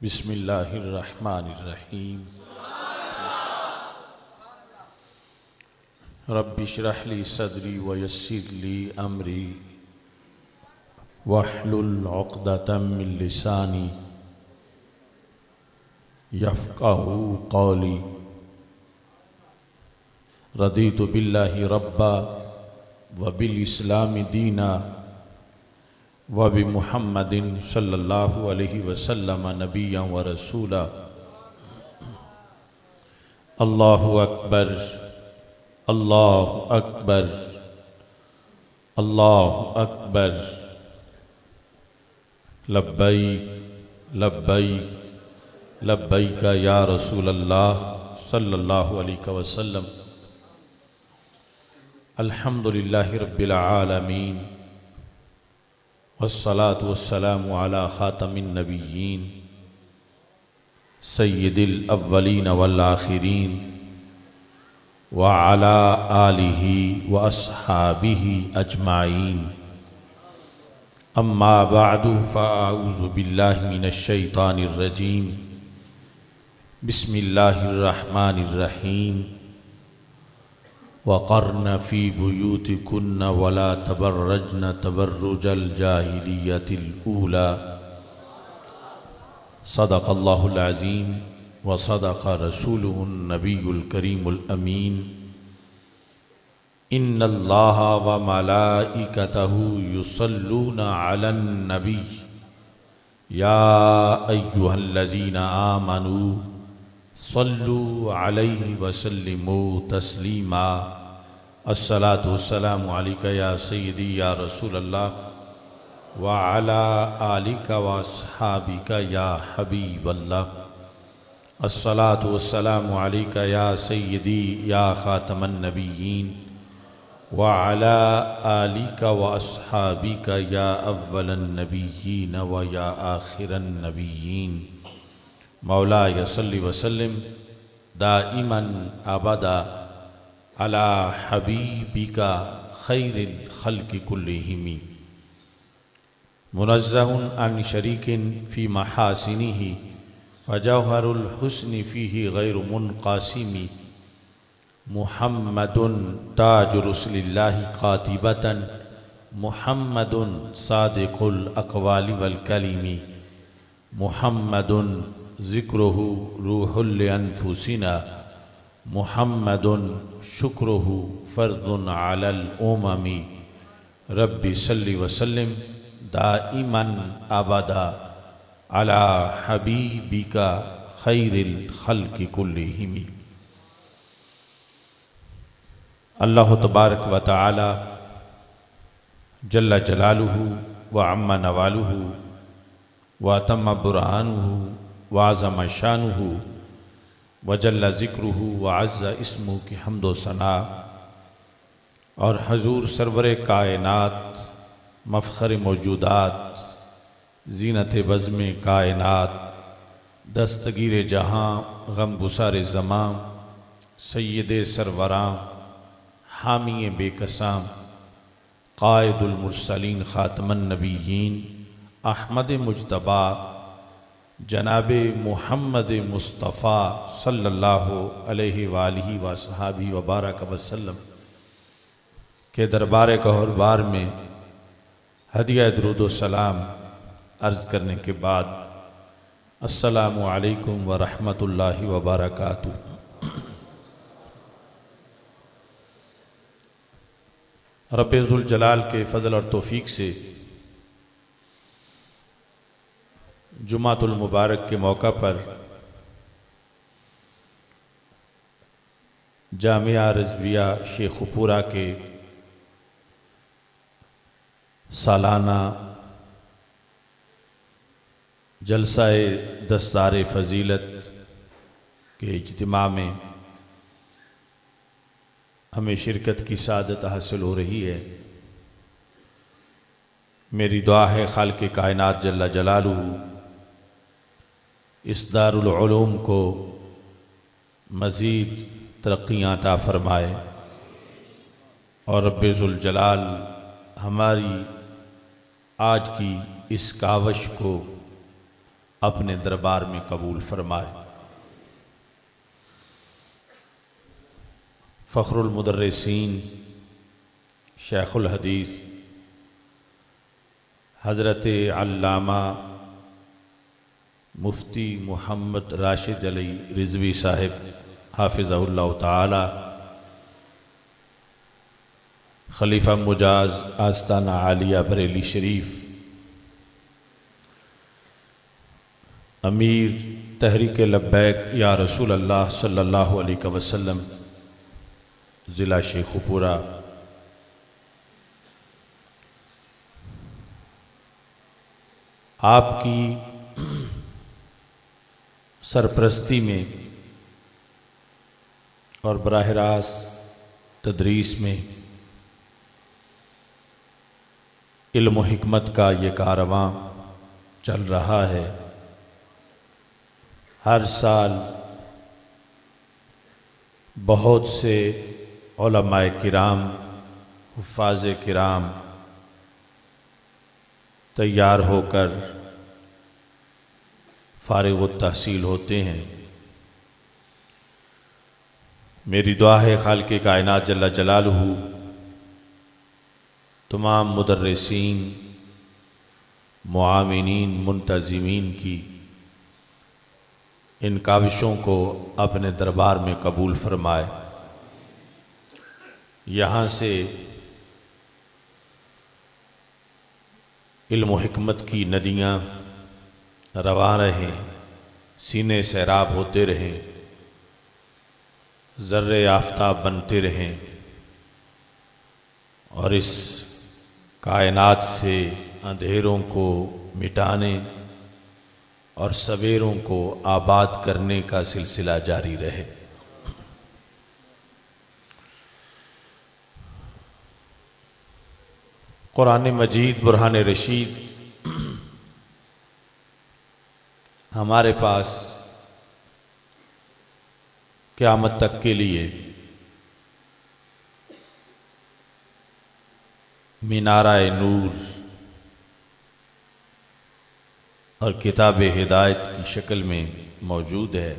बिस्मिल्लाहिर्रहमानिर्रहीम। रब्बि श्रह ली सदरी व यस्सिर ली अमरी वहलुल उक़दतम मिन लिसानी यफ़क़हू क़ौली। रदीतु बिल्लाहि रब्बा व बिल इस्लामि दीना व बि मुहम्मदिन सल्लल्लाहु अलैहि वसल्लम नबिय्यन व रसूला। अल्लाहु अकबर, अल्लाहु अकबर, अल्लाहु अकबर। लब्बैक लब्बैक लब्बैक या रसूल अल्लाह सल्लल्लाहु अलैहि वसल्लम। अल्हम्दुलिल्लाहि रब्बिल आलमीन वस्सलातु वस्सलामु अला खातमिन नबिय्यीन सय्यिदिल अव्वलीन वल आखिरीन व अला आलिहि व अस्हाबिहि अजमाइन। अम्मा बअदु फ़अऊज़ु बिल्लाहि मिनश शैतानिर रजीम। बिस्मिल्लाहिर्रहमानिर्रहीम। वक़र्न फ़ी बुयूतिकुन्न वला तबर्रजन तबर्रुजल जाहिलियतिल ऊला। सदक़ल्लाहुल अज़ीम व सदक़ रसूलुहुन नबियुल करीमुल अमीन। इन्नल्लाह व मलाइकतहु युसल्लूना अलन नबी या अय्युहल्लज़ीना आमनू सल्लू अलैहि वसल्लिमू तस्लीमा। अस्सलातु वस्सलामु अलैका या सय्यदी या रसूल अल्लाह व अला आलिका व अस्हाबिका या हबीब अल्लाह। अस्सलातु वस्सलामु अलैका या सय्यदी या खातमन नबिय्यीन व अला आलिका व अस्हाबिका या अव्वलन नबिय्यीन व या आखिरन नबिय्यीन। मौला यसल्लि वसल्लिम दाइमन अबदा अला हबीबिका खैरिल खल्क़ि कुल्लिहिम। मुनज़्ज़हुन अन शरीकिन फ़ी महासिनिही फ़जौहरुल हुस्नि फ़ीही गैरु मुनक़ासिमी। मुहम्मदुन ताजु रसूलिल्लाहि क़ातिबतन मुहम्मदुन सादिक़ुल अक़वालि वल कलिमी। मुहम्मदुन ज़िक्रुहु रूहुल अनफुसिना मुहम्मदुन शुक्रुहु फ़र्दुन अलल उममी। रब्बि सल्लि वसल्लिम दाइमन अबदा अला हबीबिका खैरिल खल्क़ि कुल्लिहिम। अल्लाह तबारक व तआला जल्ल जलालुहु व अम्मा नवालुहु व तम्मा बुरहानुहु व अज़म शानुहु व जल्ल ज़िक्रुहु व अज़्ज़ इस्मुहु की हम्दो सना और हजूर सरवर कायनात मफ़ख़र मौजूदात ज़ीनत बज़्म कायनात दस्तगीर जहाँ गम गुसार ज़मां सय्यद सरवरां हामी बेकसां क़ाइदुल मुरसलीन ख़ातमन नबिय्यीन अहमद मुज्तबा जनाब मुहम्मद मुस्तफ़ा सल्लल्लाहु अलैहि वालिहि वसहाबी वबारक वसल्लम के दरबार गौहरबार में हदिया दुरूद व सलाम अर्ज़ करने के बाद अस्सलामु अलैकुम व रहमतुल्लाहि व बरकातुहू। रब्बे ज़ुल जलाल के फ़ज़ल और तौफ़ीक़ से जुमातुल मुबारक के मौका पर जामिया रिज़विया शेखुपुरा के सालाना जलसाए दस्तार फ़जीलत के इज्तिमा में हमें शिरकत की सादत हासिल हो रही है। मेरी दुआ है खालिक़ कायनात जल्ल जलालुहु इस दारुल उलूम को मज़ीद तरक्कियाँ अता फ़रमाए और रब्बे ज़ुल जलाल हमारी आज की इस कावश को अपने दरबार में कबूल फरमाए। फ़ख्रुल मुदर्रिसीन शेखुल हदीस हज़रत अल्लामा मुफ्ती मोहम्मद राशिद अली रिज़वी साहिब हाफ़िज़हुल्लाह ताला खलीफा मुजाज आस्ताना आलिया बरेली शरीफ, अमीर तहरीक लब्बैक या रसूल अल्लाह सल्लल्लाहु अलैहि वसल्लम ज़िला शेखुपुरा, आपकी सरपरस्ती में और बराह रास्त तदरीस में इल्म व हिकमत का ये कारवां चल रहा है। हर साल बहुत से उलमाए किराम, हुफ़ाज़े किराम तैयार होकर फ़ारिग़ व तहसील होते हैं। मेरी दुआ है खालिक़ कायनात जल्ला जलालहू तमाम मुदर्रिसीन, मुआविनीन, मुंतज़िमीन की इन काविशों को अपने दरबार में कबूल फरमाए। यहाँ से इल्म व हिकमत की नदियाँ रवा रहें, सीने सैराब होते रहें, ज़र्रे आफ़ताब बनते रहें और इस कायनात से अंधेरों को मिटाने और सवेरों को आबाद करने का सिलसिला जारी रहे। कुरान मजीद बुरहान रशीद हमारे पास क़यामत तक के लिए मीनाराए नूर और किताब हिदायत की शक्ल में मौजूद है।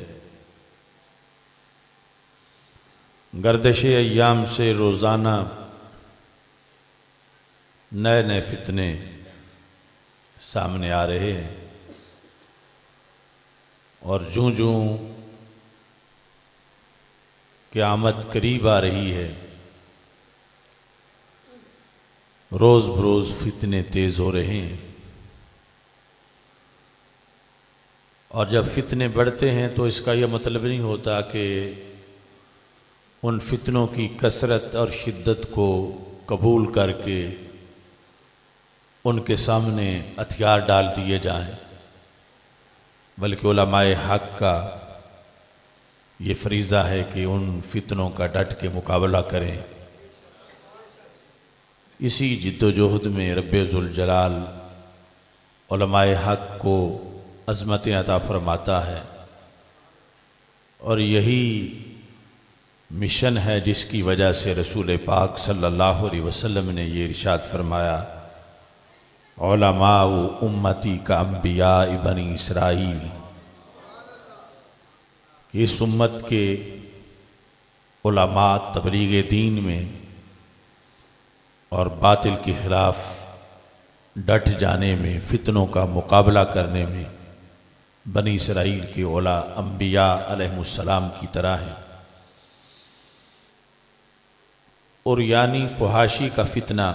गर्दिश अय्याम से रोज़ाना नए नए फितने सामने आ रहे हैं और जूं जूं क़यामत करीब आ रही है, रोज़ बरोज़ फितने तेज़ हो रहे हैं। और जब फितने बढ़ते हैं तो इसका यह मतलब नहीं होता कि उन फितनों की कसरत और शिद्दत को कबूल करके उनके सामने हथियार डाल दिए जाएं, बल्कि उलमाए हक़ का ये फरीज़ा है कि उन फितनों का डट के मुकाबला करें। इसी जिद्दोजहद में रब्बे ज़ुल जलाल उलमाए हक़ को अज़मतें अता फ़रमाता है और यही मिशन है जिसकी वजह से रसूल पाक सल्लल्लाहु अलैहि वसल्लम ने ये इरशाद फरमाया, उलमा उम्मती का अम्बिया बनी इसराइल, कि इस उम्मत के उलमा तबलीग दीन में और बातिल के ख़िलाफ़ डट जाने में, फितनों का मुकाबला करने में बनी इसराइल के औला अम्बिया अलैहिमुस्सलाम की तरह है। और यानी फहाशी का फितना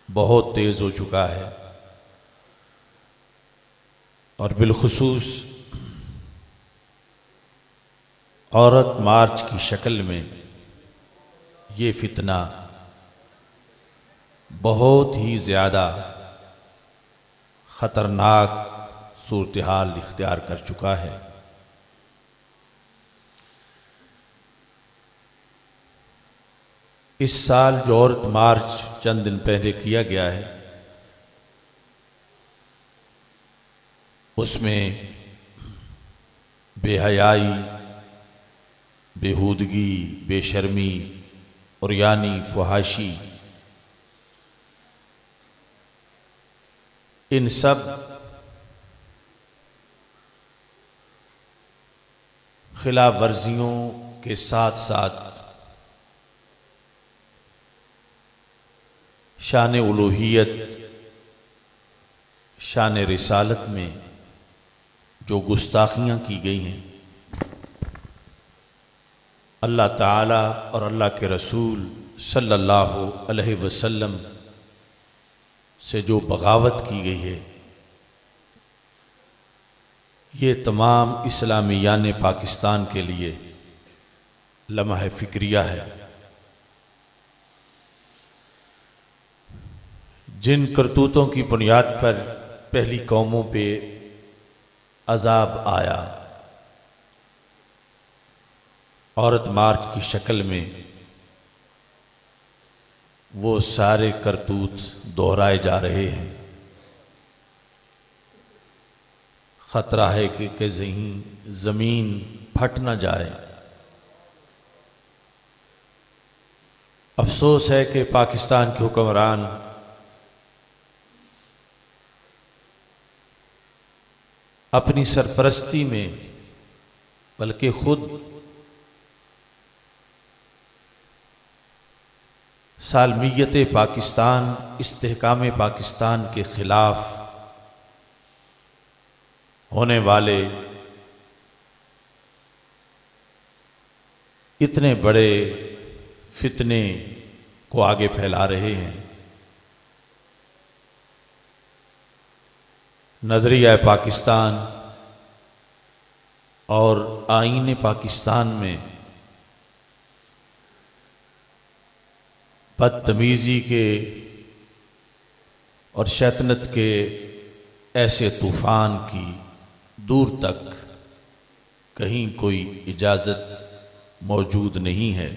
बहुत तेज़ हो चुका है और बिलखुसूस औरत मार्च की शक्ल में ये फितना बहुत ही ज़्यादा ख़तरनाक सूरत हाल इख्तियार कर चुका है। इस साल जो औरत मार्च चंद दिन पहले किया गया है, उसमें बेहयाई, बेहूदगी, बेशर्मी और यानी फहाशी, इन सब खिलाफ वर्जियों के साथ साथ शान उलूहियत, शान रिसालत में जो गुस्ताखियाँ की गई हैं, अल्लाह ताला और अल्लाह के रसूल सल्लल्लाहु अलैहि वसल्लम से जो बगावत की गई है, ये तमाम इस्लामियान पाकिस्तान के लिए लम्हा फ़िक्रिया है। जिन करतूतों की बुनियाद पर पहली कौमों पे अजाब आया, औरत मार्च की शक्ल में, वो सारे करतूत दोहराए जा रहे हैं। ख़तरा है कि कहीं ज़मीन फट न जाए। अफसोस है कि पाकिस्तान के हुक्मरान अपनी सरपरस्ती में, बल्कि खुद सालमियत पाकिस्तान, इस्तेहकाम पाकिस्तान के ख़िलाफ़ होने वाले इतने बड़े फितने को आगे फैला रहे हैं। नज़रिया पाकिस्तान और आईन पाकिस्तान में बदतमीज़ी के और शैतानत के ऐसे तूफ़ान की दूर तक कहीं कोई इजाज़त मौजूद नहीं है।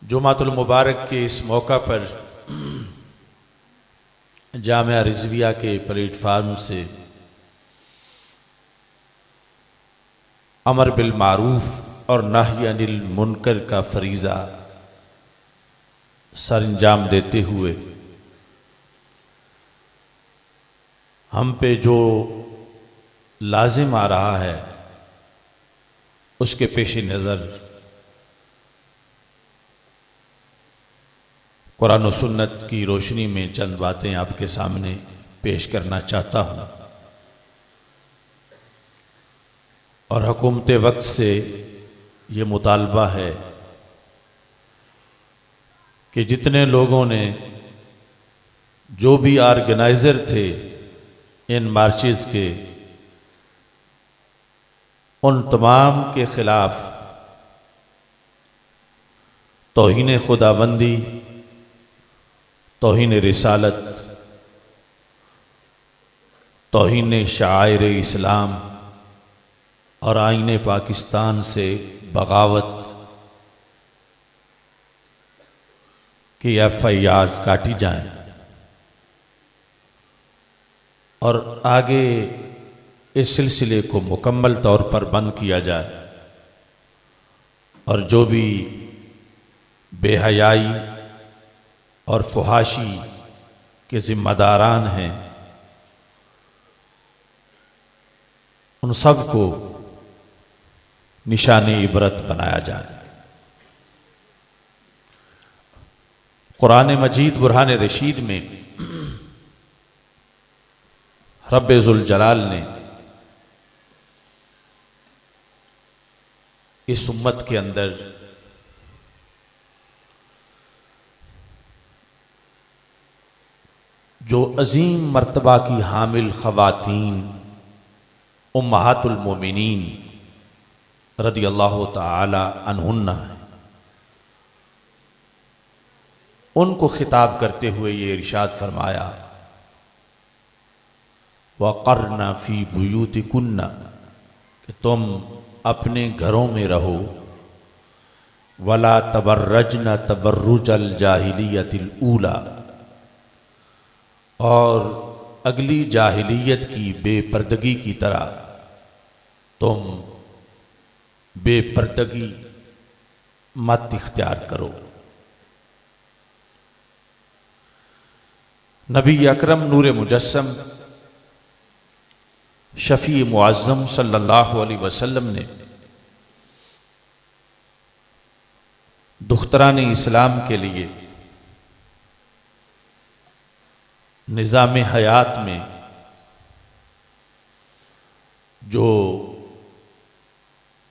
जुमातुल मुबारक के इस मौका पर जामिया रिज़विया के प्लेटफार्म से अमर बिल मारूफ और नही अनिल मुनकर का फरीज़ा सरंजाम देते हुए हम पे जो लाजिम आ रहा है, उसके पेश नज़र कुरान और सुन्नत की रोशनी में चंद बातें आपके सामने पेश करना चाहता हूँ। और हुकूमत वक्त से ये मुतालबा है कि जितने लोगों ने, जो भी ऑर्गेनाइज़र थे इन मार्चेस के, उन तमाम के ख़िलाफ़ तौहीन खुदाबंदी, तौहीन रिसालत, तौहीन शायर इस्लाम और आईन पाकिस्तान से बगावत की FIRs काटी जाएं और आगे इस सिलसिले को मुकम्मल तौर पर बंद किया जाए। और जो भी बेहयाई और फुहाशी के ज़िम्मेदारान हैं, उन सब को निशानी इबरत बनाया जाए। कुरान मजीद बुरहान रशीद में रब्बे ज़ुल जलाल ने इस उम्मत के अंदर जो अजीम मर्तबा की हामिल ख़वातीन उम्महातुल मोमिनीन रदियल्लाहु ताला अन्हुन्ना है, उनको खिताब करते हुए ये इरशाद फरमाया, वक़र्ना फ़ी बुयूतिकुन्ना, कि तुम अपने घरों में रहो, वला तबर्रजना तबर्रुजल जाहिलियतिल ऊला, और अगली जाहिलियत की बेपर्दगी की तरह तुम बेपर्दगी मत इख्तियार करो। नबी अकरम नूर मुजस्सम शफ़ी मुअज़्ज़म सल्लल्लाहु अलैहि वसल्लम ने दुख्तरान इस्लाम के लिए निज़ाम हयात में जो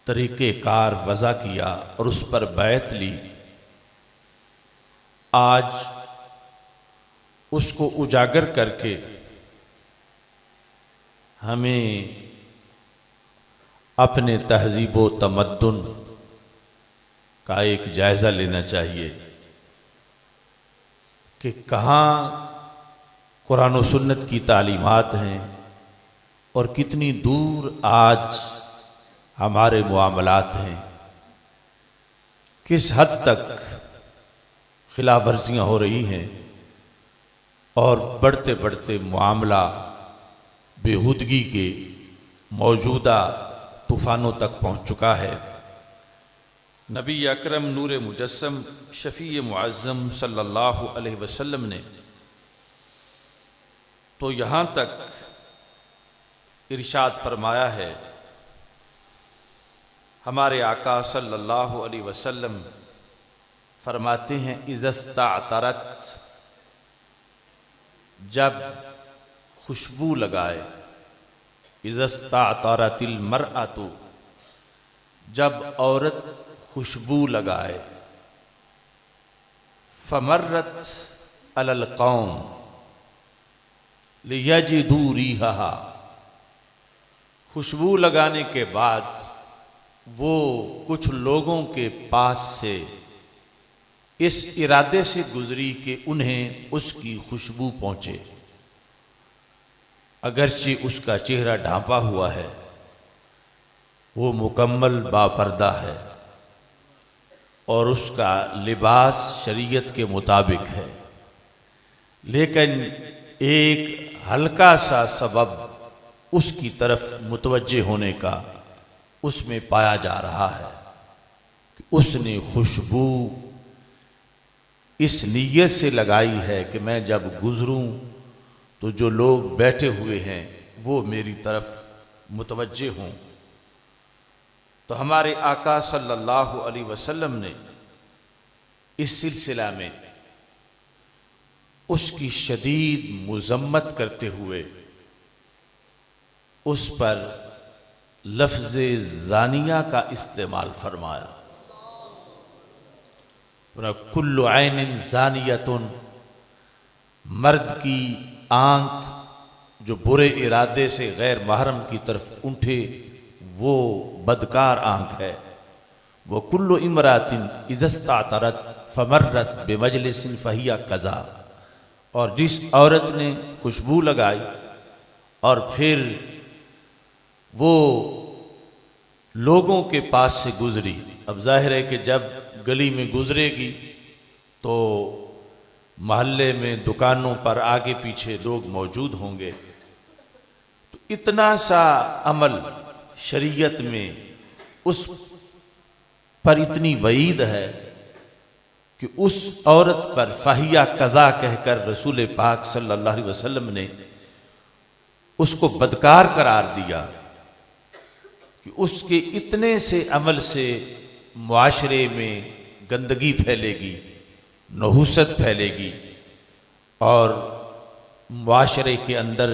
तरीक़ेकार वज़ा किया और उस पर बैत ली, आज उसको उजागर करके हमें अपने तहज़ीब व तमद्दुन का एक जायज़ा लेना चाहिए कि कहाँ कुरान व सुन्नत की तालीमात हैं और कितनी दूर आज हमारे मुआमलात हैं, किस हद तक खिलाफ वर्जियाँ हो रही हैं और बढ़ते बढ़ते मामला बेहूदगी के मौजूदा तूफ़ानों तक पहुँच चुका है। नबी अकरम नूर मुजस्सम शफ़ी मुअज़्ज़म सल्लल्लाहु अलैहि वसल्लम ने तो यहाँ तक इरशाद फरमाया है, हमारे आका सल्लल्लाहु अलैहि वसल्लम फरमाते हैं, इज़स्ताअतरत, जब खुशबू लगाए, इज़स्ताअतरतिल मरअतु, जब औरत खुशबू लगाए, फमर्रत अलल कौम लियजिदू रिहा, खुशबू लगाने के बाद वो कुछ लोगों के पास से इस इरादे से गुजरी कि उन्हें उसकी खुशबू पहुंचे, अगरचे उसका चेहरा ढांपा हुआ है, वो मुकम्मल बापर्दा है और उसका लिबास शरीयत के मुताबिक है, लेकिन एक हल्का सा सबब उसकी तरफ मुतवज्जे होने का उसमें पाया जा रहा है कि उसने खुशबू इस नीयत से लगाई है कि मैं जब गुजरूं तो जो लोग बैठे हुए हैं वो मेरी तरफ मुतवज्जे हों। तो हमारे आका सल्लल्लाहु अलैहि वसल्लम ने इस सिलसिला में उसकी शदीद मुज़म्मत करते हुए उस पर लफ्ज़ ज़ानिया का इस्तेमाल फरमाया। कुल्लु ऐनिन ज़ानियतुन, मर्द की आंख जो बुरे इरादे से गैर महरम की तरफ उठे वो बदकार आंख है। वो कुल्लु इमरातिन इज़स्तातरत फमर्रत बेमजलिसिन फहिया कज़ा, और जिस औरत ने खुशबू लगाई और फिर वो लोगों के पास से गुजरी, अब जाहिर है कि जब गली में गुजरेगी तो मोहल्ले में दुकानों पर आगे पीछे लोग मौजूद होंगे, तो इतना सा अमल शरीयत में उस पर इतनी वईद है कि उस औरत पर फाहिया कज़ा कहकर रसूल पाक सल्लल्लाहु अलैहि वसल्लम ने उसको बदकार करार दिया कि उसके इतने से अमल से मुआशरे में गंदगी फैलेगी, नहुसत फैलेगी और मुआशरे के अंदर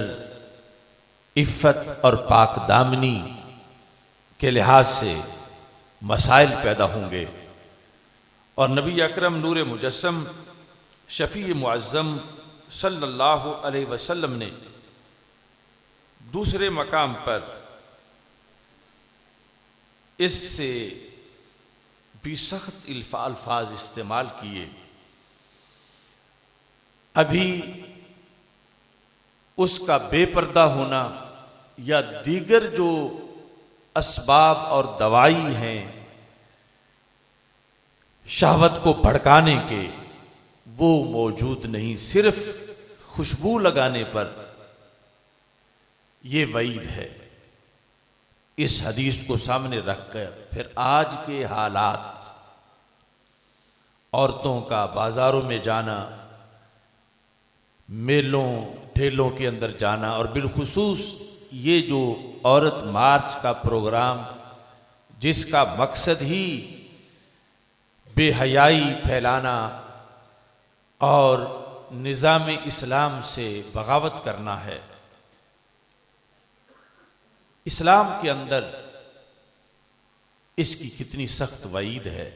इफ़्फ़त और पाकदामनी के लिहाज से मसाइल पैदा होंगे। और नबी अकरम नूर मुजस्सम शफ़ी मुअज़्ज़म सल्लल्लाहु अलैहि वसल्लम ने दूसरे मकाम पर इससे भी सख्त अल्फाज इस्तेमाल किए। अभी उसका बेपर्दा होना या दीगर जो असबाब और दवाई हैं शहवत को भड़काने के, वो मौजूद नहीं, सिर्फ खुशबू लगाने पर यह वईद है। इस हदीस को सामने रखकर फिर आज के हालात, औरतों का बाजारों में जाना, मेलों ठेलों के अंदर जाना और बिलखुसूस ये जो औरत मार्च का प्रोग्राम, जिसका मकसद ही बेहयाई फैलाना और निज़ाम इस्लाम से बगावत करना है, इस्लाम के अंदर इसकी कितनी सख्त वईद है।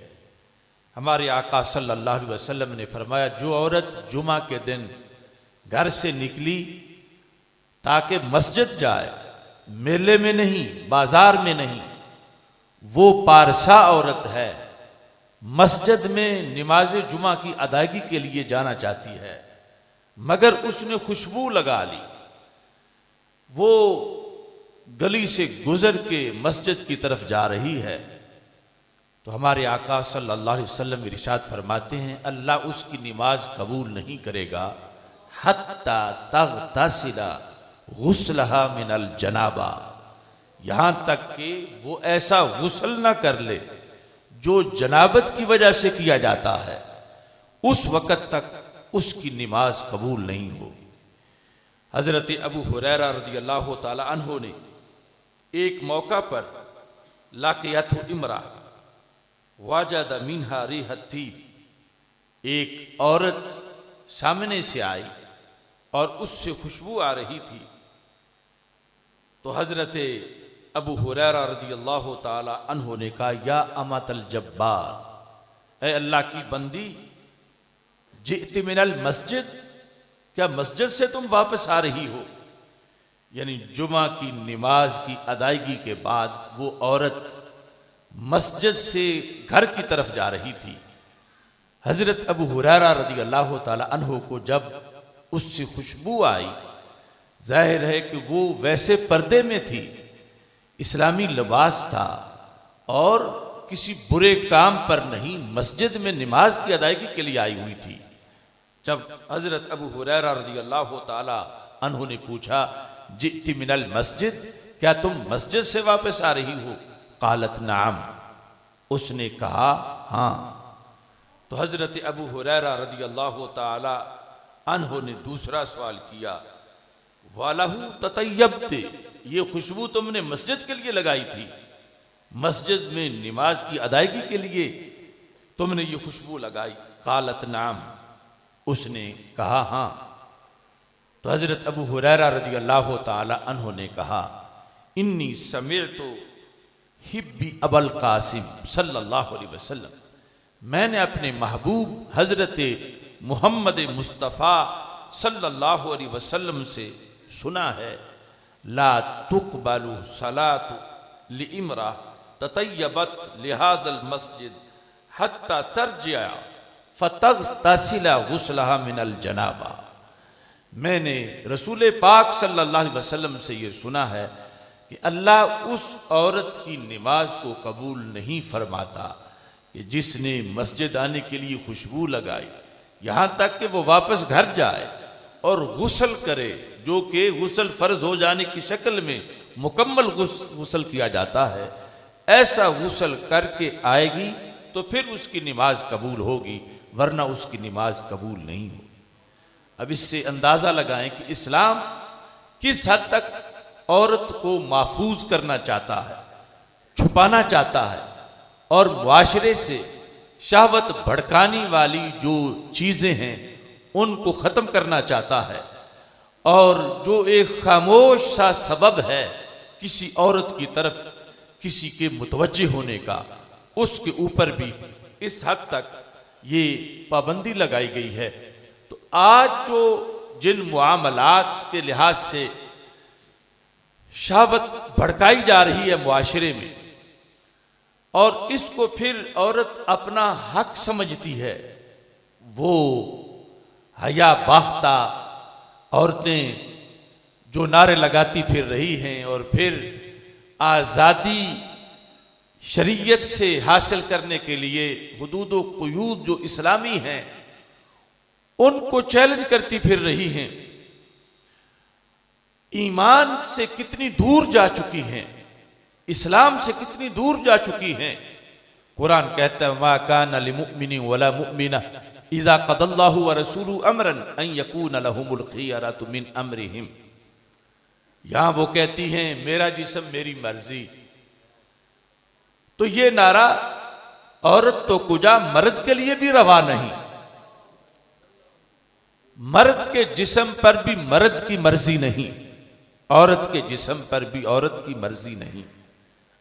हमारे आका सल्लल्लाहु अलैहि वसल्लम ने फरमाया, जो औरत जुमा के दिन घर से निकली ताकि मस्जिद जाए, मेले में नहीं, बाजार में नहीं, वो पारसा औरत है, मस्जिद में नमाज जुमा की अदायगी के लिए जाना चाहती है, मगर उसने खुशबू लगा ली, वो गली से गुजर के मस्जिद की तरफ जा रही है, तो हमारे आका सल्लल्लाहु अलैहि वसल्लम इरशाद फरमाते हैं, अल्लाह उसकी नमाज कबूल नहीं करेगा हत्ता तग़तसिला गुस्लहा मिनल जनाबा, यहां तक कि वो ऐसा गुस्ल ना कर ले जो जनाबत की वजह से किया जाता है, उस वक़्त तक उसकी नमाज कबूल नहीं होगी। हजरत अबू हुरैरा रज़ियल्लाहु ताला अन्हु ने एक मौका पर लाक़ियतहु इमरा वजद मिन्हा रिहती, एक औरत सामने से आई और उससे खुशबू आ रही थी, तो हजरत अबू हुरैरा रज़ियल्लाहु ताला अन्हु ने कहा, या अमतल जब्बार, ऐ अल्लाह की बंदी, जिअति मिनल मस्जिद, क्या मस्जिद से तुम वापस आ रही हो? यानी जुमा की नमाज की अदायगी के बाद वो औरत मस्जिद से घर की तरफ जा रही थी। हजरत अबू हुरैरा रज़ियल्लाहु ताला अन्हु को जब उससे खुशबू आई, जाहिर है कि वो वैसे पर्दे में थी, इस्लामी लिबास था और किसी बुरे काम पर नहीं, मस्जिद में नमाज की अदायगी के लिए आई हुई थी। जब हजरत अबू हुरैरा रज़ियल्लाहु ताला अन्हु ने पूछा, जिअति मिनल मस्जिद, क्या तुम मस्जिद से वापस आ रही हो? कालत नाम, उसने कहा हाँ। तो हजरत अबू हुरैरा रज़ियल्लाहु ताला अन्हु ने दूसरा सवाल किया, वालहु ततय्यबते, ये खुशबू तुमने मस्जिद के लिए लगाई थी, मस्जिद में नमाज की अदायगी के लिए तुमने ये खुशबू लगाई? कालत नाम, उसने कहा हाँ। तो हजरत अबू हुरैरा रज़ियल्लाहु ताला अन्हु ने कहा, इन्नी समिअतु हिब्बी अबल कासिम सल्लल्लाहु अलैहि वसल्लम, मैंने अपने महबूब हजरत मुहम्मद मुस्तफ़ा सल्लल्लाहु अलैहि वसल्लम से सुना है, ला तुक़बलु सलातु लिइम्रा ततय्यबत लिहाज़ल मस्जिद हत्ता तर्जिअ फतग़तसिला गुस्लहा मिनल जनाबा। मैंने रसूल पाक सल्लल्लाहु अलैहि वसल्लम से ये सुना है कि अल्लाह उस औरत की नमाज को कबूल नहीं फरमाता कि जिसने मस्जिद आने के लिए खुशबू लगाई, यहाँ तक कि वो वापस घर जाए और गुस्ल करे, जो कि गुस्ल फ़र्ज हो जाने की शक्ल में मुकम्मल गुस्ल किया जाता है, ऐसा गुस्ल करके आएगी तो फिर उसकी नमाज कबूल होगी, वरना उसकी नमाज कबूल नहीं होगी। अब इससे अंदाज़ा लगाएं कि इस्लाम किस हद तक औरत को महफूज करना चाहता है, छुपाना चाहता है, और मुआशरे से शहवत भड़काने वाली जो चीज़ें हैं उनको ख़त्म करना चाहता है, और जो एक खामोश सा सबब है किसी औरत की तरफ किसी के मुतवज्जे होने का, उसके ऊपर भी इस हद तक ये पाबंदी लगाई गई है। तो आज जो जिन मुआमलात के लिहाज से शहवत भड़काई जा रही है मुआशरे में, और इसको फिर औरत अपना हक समझती है, वो हया बाख्ता औरतें जो नारे लगाती फिर रही हैं और फिर आज़ादी शरीयत से हासिल करने के लिए हुदूद व क़ुयूद जो इस्लामी हैं उनको चैलेंज करती फिर रही हैं, ईमान से कितनी दूर जा चुकी हैं, इस्लाम से कितनी दूर जा चुकी हैं। कुरान कहता है, मा कान लिमुमिनिन वला मुमिना इज़ा क़दल्लाहु व रसूलुहु अमरन अन यकून लहुमुल खियरतु मिन अमरिहिम। यहां वो कहती हैं मेरा जिस्म मेरी मर्जी। तो ये नारा औरत तो कुजा मर्द के लिए भी रवा नहीं। मर्द के जिस्म पर भी मर्द की मर्जी नहीं, औरत के जिस्म पर भी औरत की मर्जी नहीं।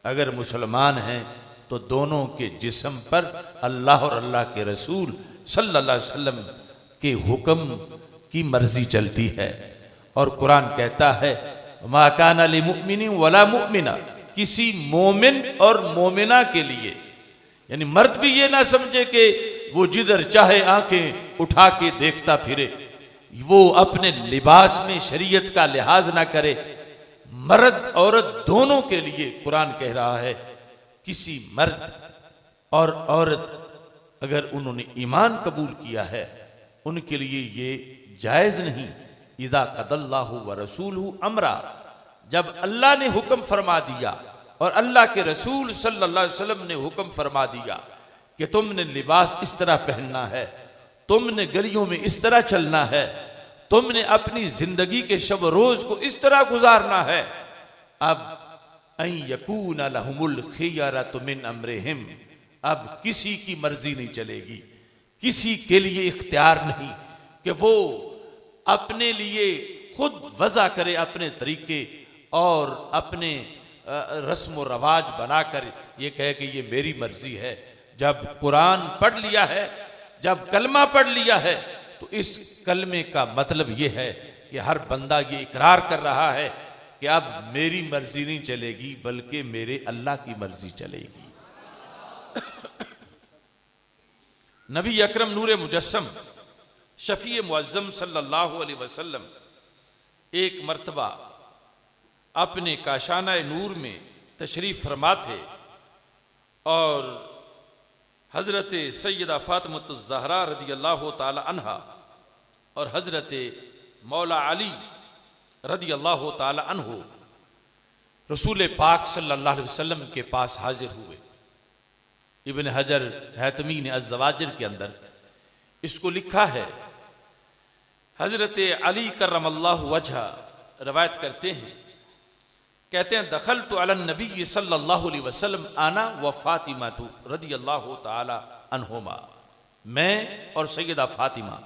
अगर मुसलमान हैं तो दोनों के जिस्म पर अल्लाह और अल्लाह के रसूल सल्लल्लाहु अलैहि वसल्लम के हुक्म की मर्जी चलती है। और कुरान कहता है मा काना लिमुमिनिन वला मुमिना, किसी मोमिन और मोमिना के लिए, यानी मर्द भी ये ना समझे कि वो जिधर चाहे आंखें उठा के देखता फिरे, वो अपने लिबास में शरीयत का लिहाज ना करे। मर्द औरत दोनों के लिए कुरान कह रहा है किसी मर्द और औरत अगर उन्होंने ईमान कबूल किया है उनके लिए ये जायज नहीं। इज़ा क़दल्लाहु व रसूलहु अमरा, जब अल्लाह ने हुक्म फरमा दिया और अल्लाह के रसूल सल्लल्लाहु अलैहि वसल्लम ने हुक्म फरमा दिया कि तुमने लिबास इस तरह पहनना है, तुमने गलियों में इस तरह चलना है, तुमने अपनी जिंदगी के शब रोज को इस तरह गुजारना है। अब अन यकून लहुमुल खियरतु मिन अम्रिहिम, अब किसी की मर्जी नहीं चलेगी, किसी के लिए इख्तियार नहीं कि वो अपने लिए खुद वज़ा करे अपने तरीके और अपने रस्म व रवाज बनाकर ये कहे कि ये मेरी मर्जी है। जब कुरान पढ़ लिया है, जब कलमा पढ़ लिया है, तो इस कलमे का मतलब ये है कि हर बंदा ये इकरार कर रहा है कि अब मेरी मर्जी नहीं चलेगी बल्कि मेरे अल्लाह की मर्जी चलेगी। नबी अकरम नूर मुजस्सम शफी मुअज्जम सल्लल्लाहु अलैहि वसल्लम एक मर्तबा अपने काशाना नूर में तशरीफ फरमा थे और हजरत सैयदा फातिमतुज़ ज़हरा रदियल्लाहु ताला अन्हा और हजरत मौला अली रदियल्लाहु ताला अन्हु रसूल पाक सल्लल्लाहु अलैहि वसल्लम के पास हाजिर हुए। इब्न हजर हैतमी ने अज़्ज़वाजिर के अंदर इसको लिखा है। हजरत अली करमल्लाहु वजहा रवायत करते हैं, कहते हैं दखलतु अला नबी सल्लल्लाहु अलैहि वसल्लम आना व फातिमा रदियल्लाहु ताला अन्हुमा, मैं और सैयदा फातिमा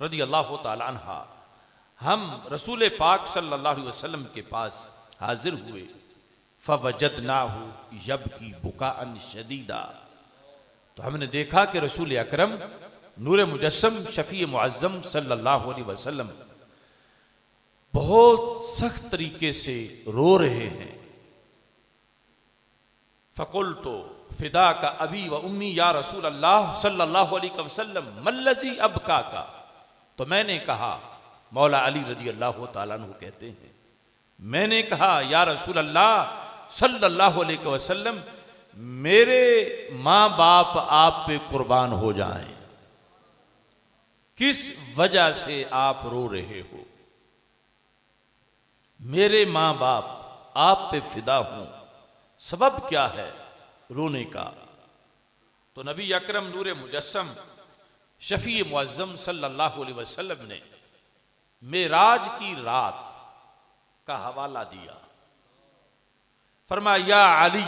रदियल्लाहु ताला अन्हा हम रसूल पाक सल्लल्लाहु अलैहि वसल्लम के पास हाजिर हुए। फवजदनाहु यबकी बुकाअन शदीदा, तो हमने देखा कि रसूल अकरम नूर मुजस्सम शफी मुअज्जम सल्लल्लाहु अलैहि वसल्लम बहुत सख्त तरीके से रो रहे हैं। फ़कुल्तु फिदा का अबी व उम्मी या रसूल अल्लाह सल्लल्लाहु अलैहि वसल्लम मल्लज़ी अबका का, तो मैंने कहा, मौला अली रज़ी अल्लाह तआला अन्हु कहते हैं, मैंने कहा या रसूल अल्लाह सल्लल्लाहु अलैहि वसल्लम मेरे माँ बाप आप पे कुर्बान हो जाएं, किस वजह से आप रो रहे हो? मेरे माँ बाप आप पे फिदा हूं, सबब क्या है रोने का? तो नबी अकरम नूर मुजस्सम शफी मुअज्जम सल्लल्लाहु अलैहि वसल्लम ने मेराज की रात का हवाला दिया। फरमाया या अली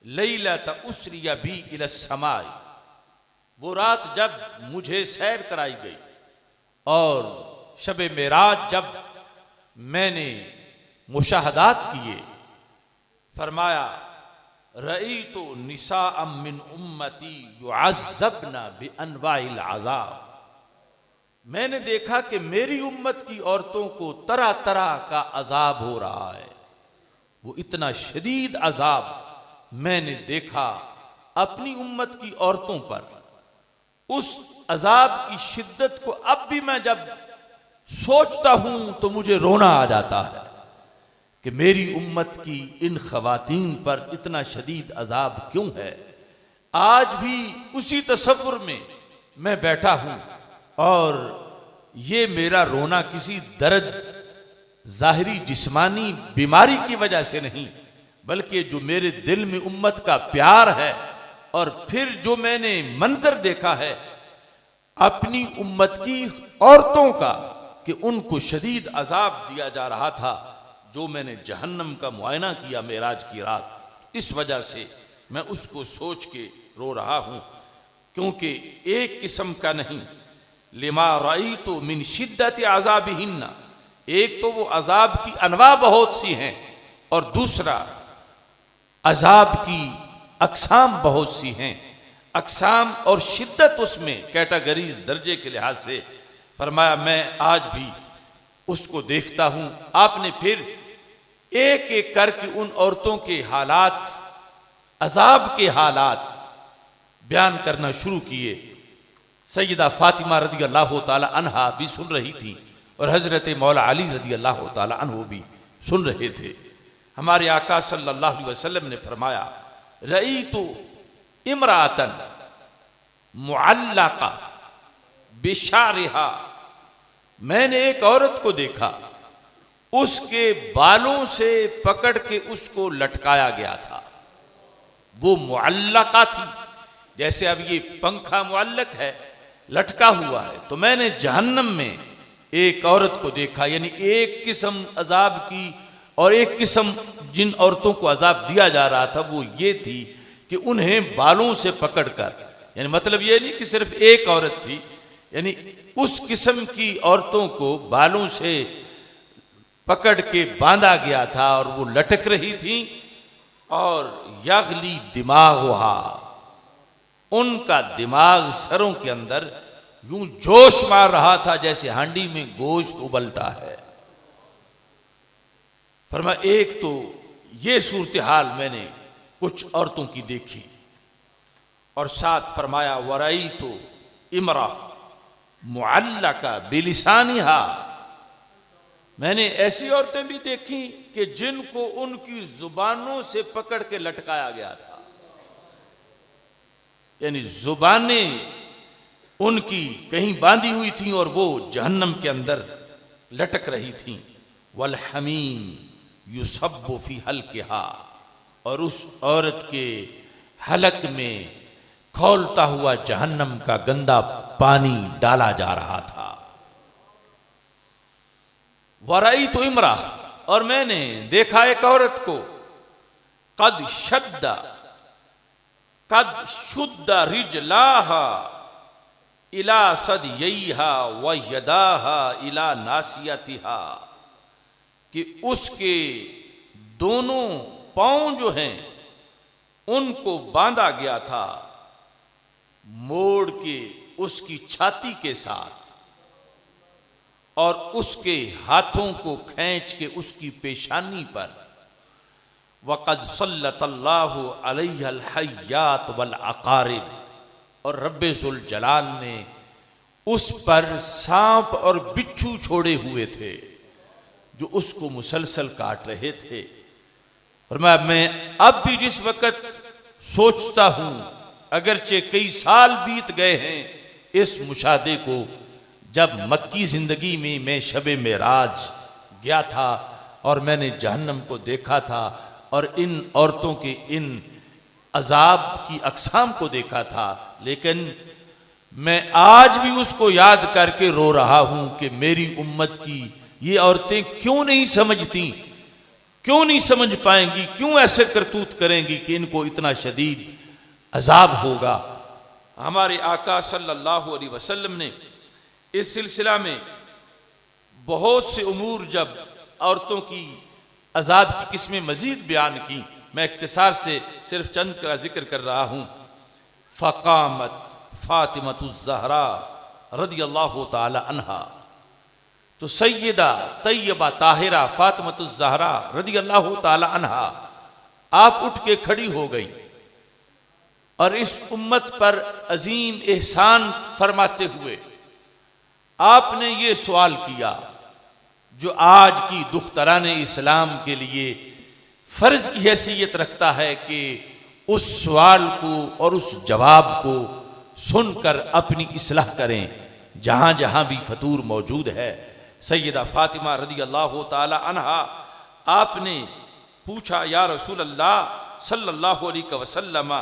लैलत उसरिया बी इला समाई, वो रात जब मुझे सैर कराई गई और शबे मेराज जब मैंने मुशाहदात किए, फरमाया रई तो निसा मिन उम्मती युअज़्ज़बना बि अनवाइल अज़ाब, मैंने देखा कि मेरी उम्मत की औरतों को तरह तरह का अजाब हो रहा है। वो इतना शदीद अजाब मैंने देखा अपनी उम्मत की औरतों पर। उस अजाब की शिद्दत को अब भी मैं जब सोचता हूं तो मुझे रोना आ जाता है कि मेरी उम्मत की इन खवातीन पर इतना शदीद अजाब क्यों है। आज भी उसी तसव्वुर में मैं बैठा हूं और ये मेरा रोना किसी दर्द जाहिरी जिस्मानी बीमारी की वजह से नहीं, बल्कि जो मेरे दिल में उम्मत का प्यार है और फिर जो मैंने मंजर देखा है अपनी उम्मत की औरतों का कि उनको शदीद अजाब दिया जा रहा था, जो मैंने जहन्नम का मुआयना किया मेराज की रात, इस वजह से मैं उसको सोच के रो रहा हूँ, क्योंकि एक किस्म का नहीं, लिमा रअयतु मिन शिद्दति अज़ाबिहिन्ना, एक तो वो अजाब की अनवा बहुत सी हैं, और दूसरा अजाब की अक़साम बहुत सी हैं। अक़साम और शिद्दत उसमें कैटेगरीज दर्जे के लिहाज से, फरमाया मैं आज भी उसको देखता हूँ। आपने फिर एक एक करके उन औरतों के हालात, अजाब के हालात बयान करना शुरू किए। सैयदा फातिमा रज़ी अल्लाह ताला अन्हा भी सुन रही थी और हज़रत मौला अली रज़ी अल्लाह ताला अन्हु भी सुन रहे थे। हमारे आका सल्लल्लाहु अलैहि वसल्लम ने फरमाया, रअयतु इमरातन मुअल्लका बिशारिहा, मैंने एक औरत को देखा, उसके बालों से पकड़ के उसको लटकाया गया था। वो मुअल्लका थी, जैसे अब ये पंखा मुअल्लक है, लटका हुआ है। तो मैंने जहन्नम में एक औरत को देखा, यानी एक किस्म अजाब की, और एक किस्म जिन औरतों को अजाब दिया जा रहा था वो ये थी कि उन्हें बालों से पकड़कर, यानी मतलब ये नहीं कि सिर्फ एक औरत थी, यानी उस किस्म की औरतों को बालों से पकड़ के बांधा गया था और वो लटक रही थी। और यगली दिमागुहा, उनका दिमाग सरों के अंदर यूं जोश मार रहा था जैसे हांडी में गोश्त उबलता है। फरमाया एक तो ये सूरत हाल मैंने कुछ औरतों की देखी, और साथ फरमाया वराई तो इमरा मुअल्लका बिलिसानिहा, मैंने ऐसी औरतें भी देखी कि जिनको उनकी जुबानों से पकड़ के लटकाया गया था, यानी जुबानें उनकी कहीं बांधी हुई थी और वो जहन्नम के अंदर लटक रही थी। वल हमीम युसब्बु फी हल्किहा, और उस औरत के हलक में खौलता हुआ जहन्नम का गंदा पानी डाला जा रहा था। वराई तो इमरा, और मैंने देखा एक औरत को, कद शुद्ध रिजलाहा इला सदयैहा व यदाहा इला नासियतिहा, कि उसके दोनों पांव जो हैं उनको बांधा गया था मोड़ के उसकी छाती के साथ, और उसके हाथों को खींच के उसकी पेशानी पर, वक़द सल्लतल्लाहु अलैहिल हय्यात वल अक़ारिब, और रब्बे ज़ुल जलाल ने उस पर सांप और बिच्छू छोड़े हुए थे जो उसको मुसलसल काट रहे थे। और मैं अब भी जिस वक़्त सोचता हूं, अगरचे कई साल बीत गए हैं इस मुशाहदे को, जब मक्की जिंदगी में मैं शबे मेराज गया था और मैंने जहन्नम को देखा था और इन औरतों के इन अजाब की अक़साम को देखा था, लेकिन मैं आज भी उसको याद करके रो रहा हूं कि मेरी उम्मत की ये औरतें क्यों नहीं समझती, क्यों नहीं समझ पाएंगी, क्यों ऐसे करतूत करेंगी कि इनको इतना शदीद अजाब होगा। हमारे आका सल्लल्लाहु अलैहि वसल्लम ने इस सिलसिला में बहुत से उमूर जब औरतों की अजाब की किस्में मजीद बयान की, मैं इख्तिसार से सिर्फ चंद का जिक्र कर रहा हूँ। फ़क़ामत फ़ातिमतुज़ ज़हरा रदियल्लाहु ताला अन्हा, तो सैयदा तैयबा ताहिरा फ़ातिमतुज़ ज़हरा रदियल्लाहु ताला अन्हा आप उठ के खड़ी हो गई और इस उम्मत पर अजीम एहसान फरमाते हुए आपने ये सवाल किया जो आज की दुख्तरान इस्लाम के लिए फ़र्ज की हैसियत रखता है कि उस सवाल को और उस जवाब को सुनकर अपनी इस्लाह करें जहाँ जहाँ भी फतूर मौजूद है। सैयदा फ़ातिमा रदियल्लाहु ताला अन्हा आपने पूछा, या रसूल अल्लाह सल्लल्लाहु अलैहि वसल्लम,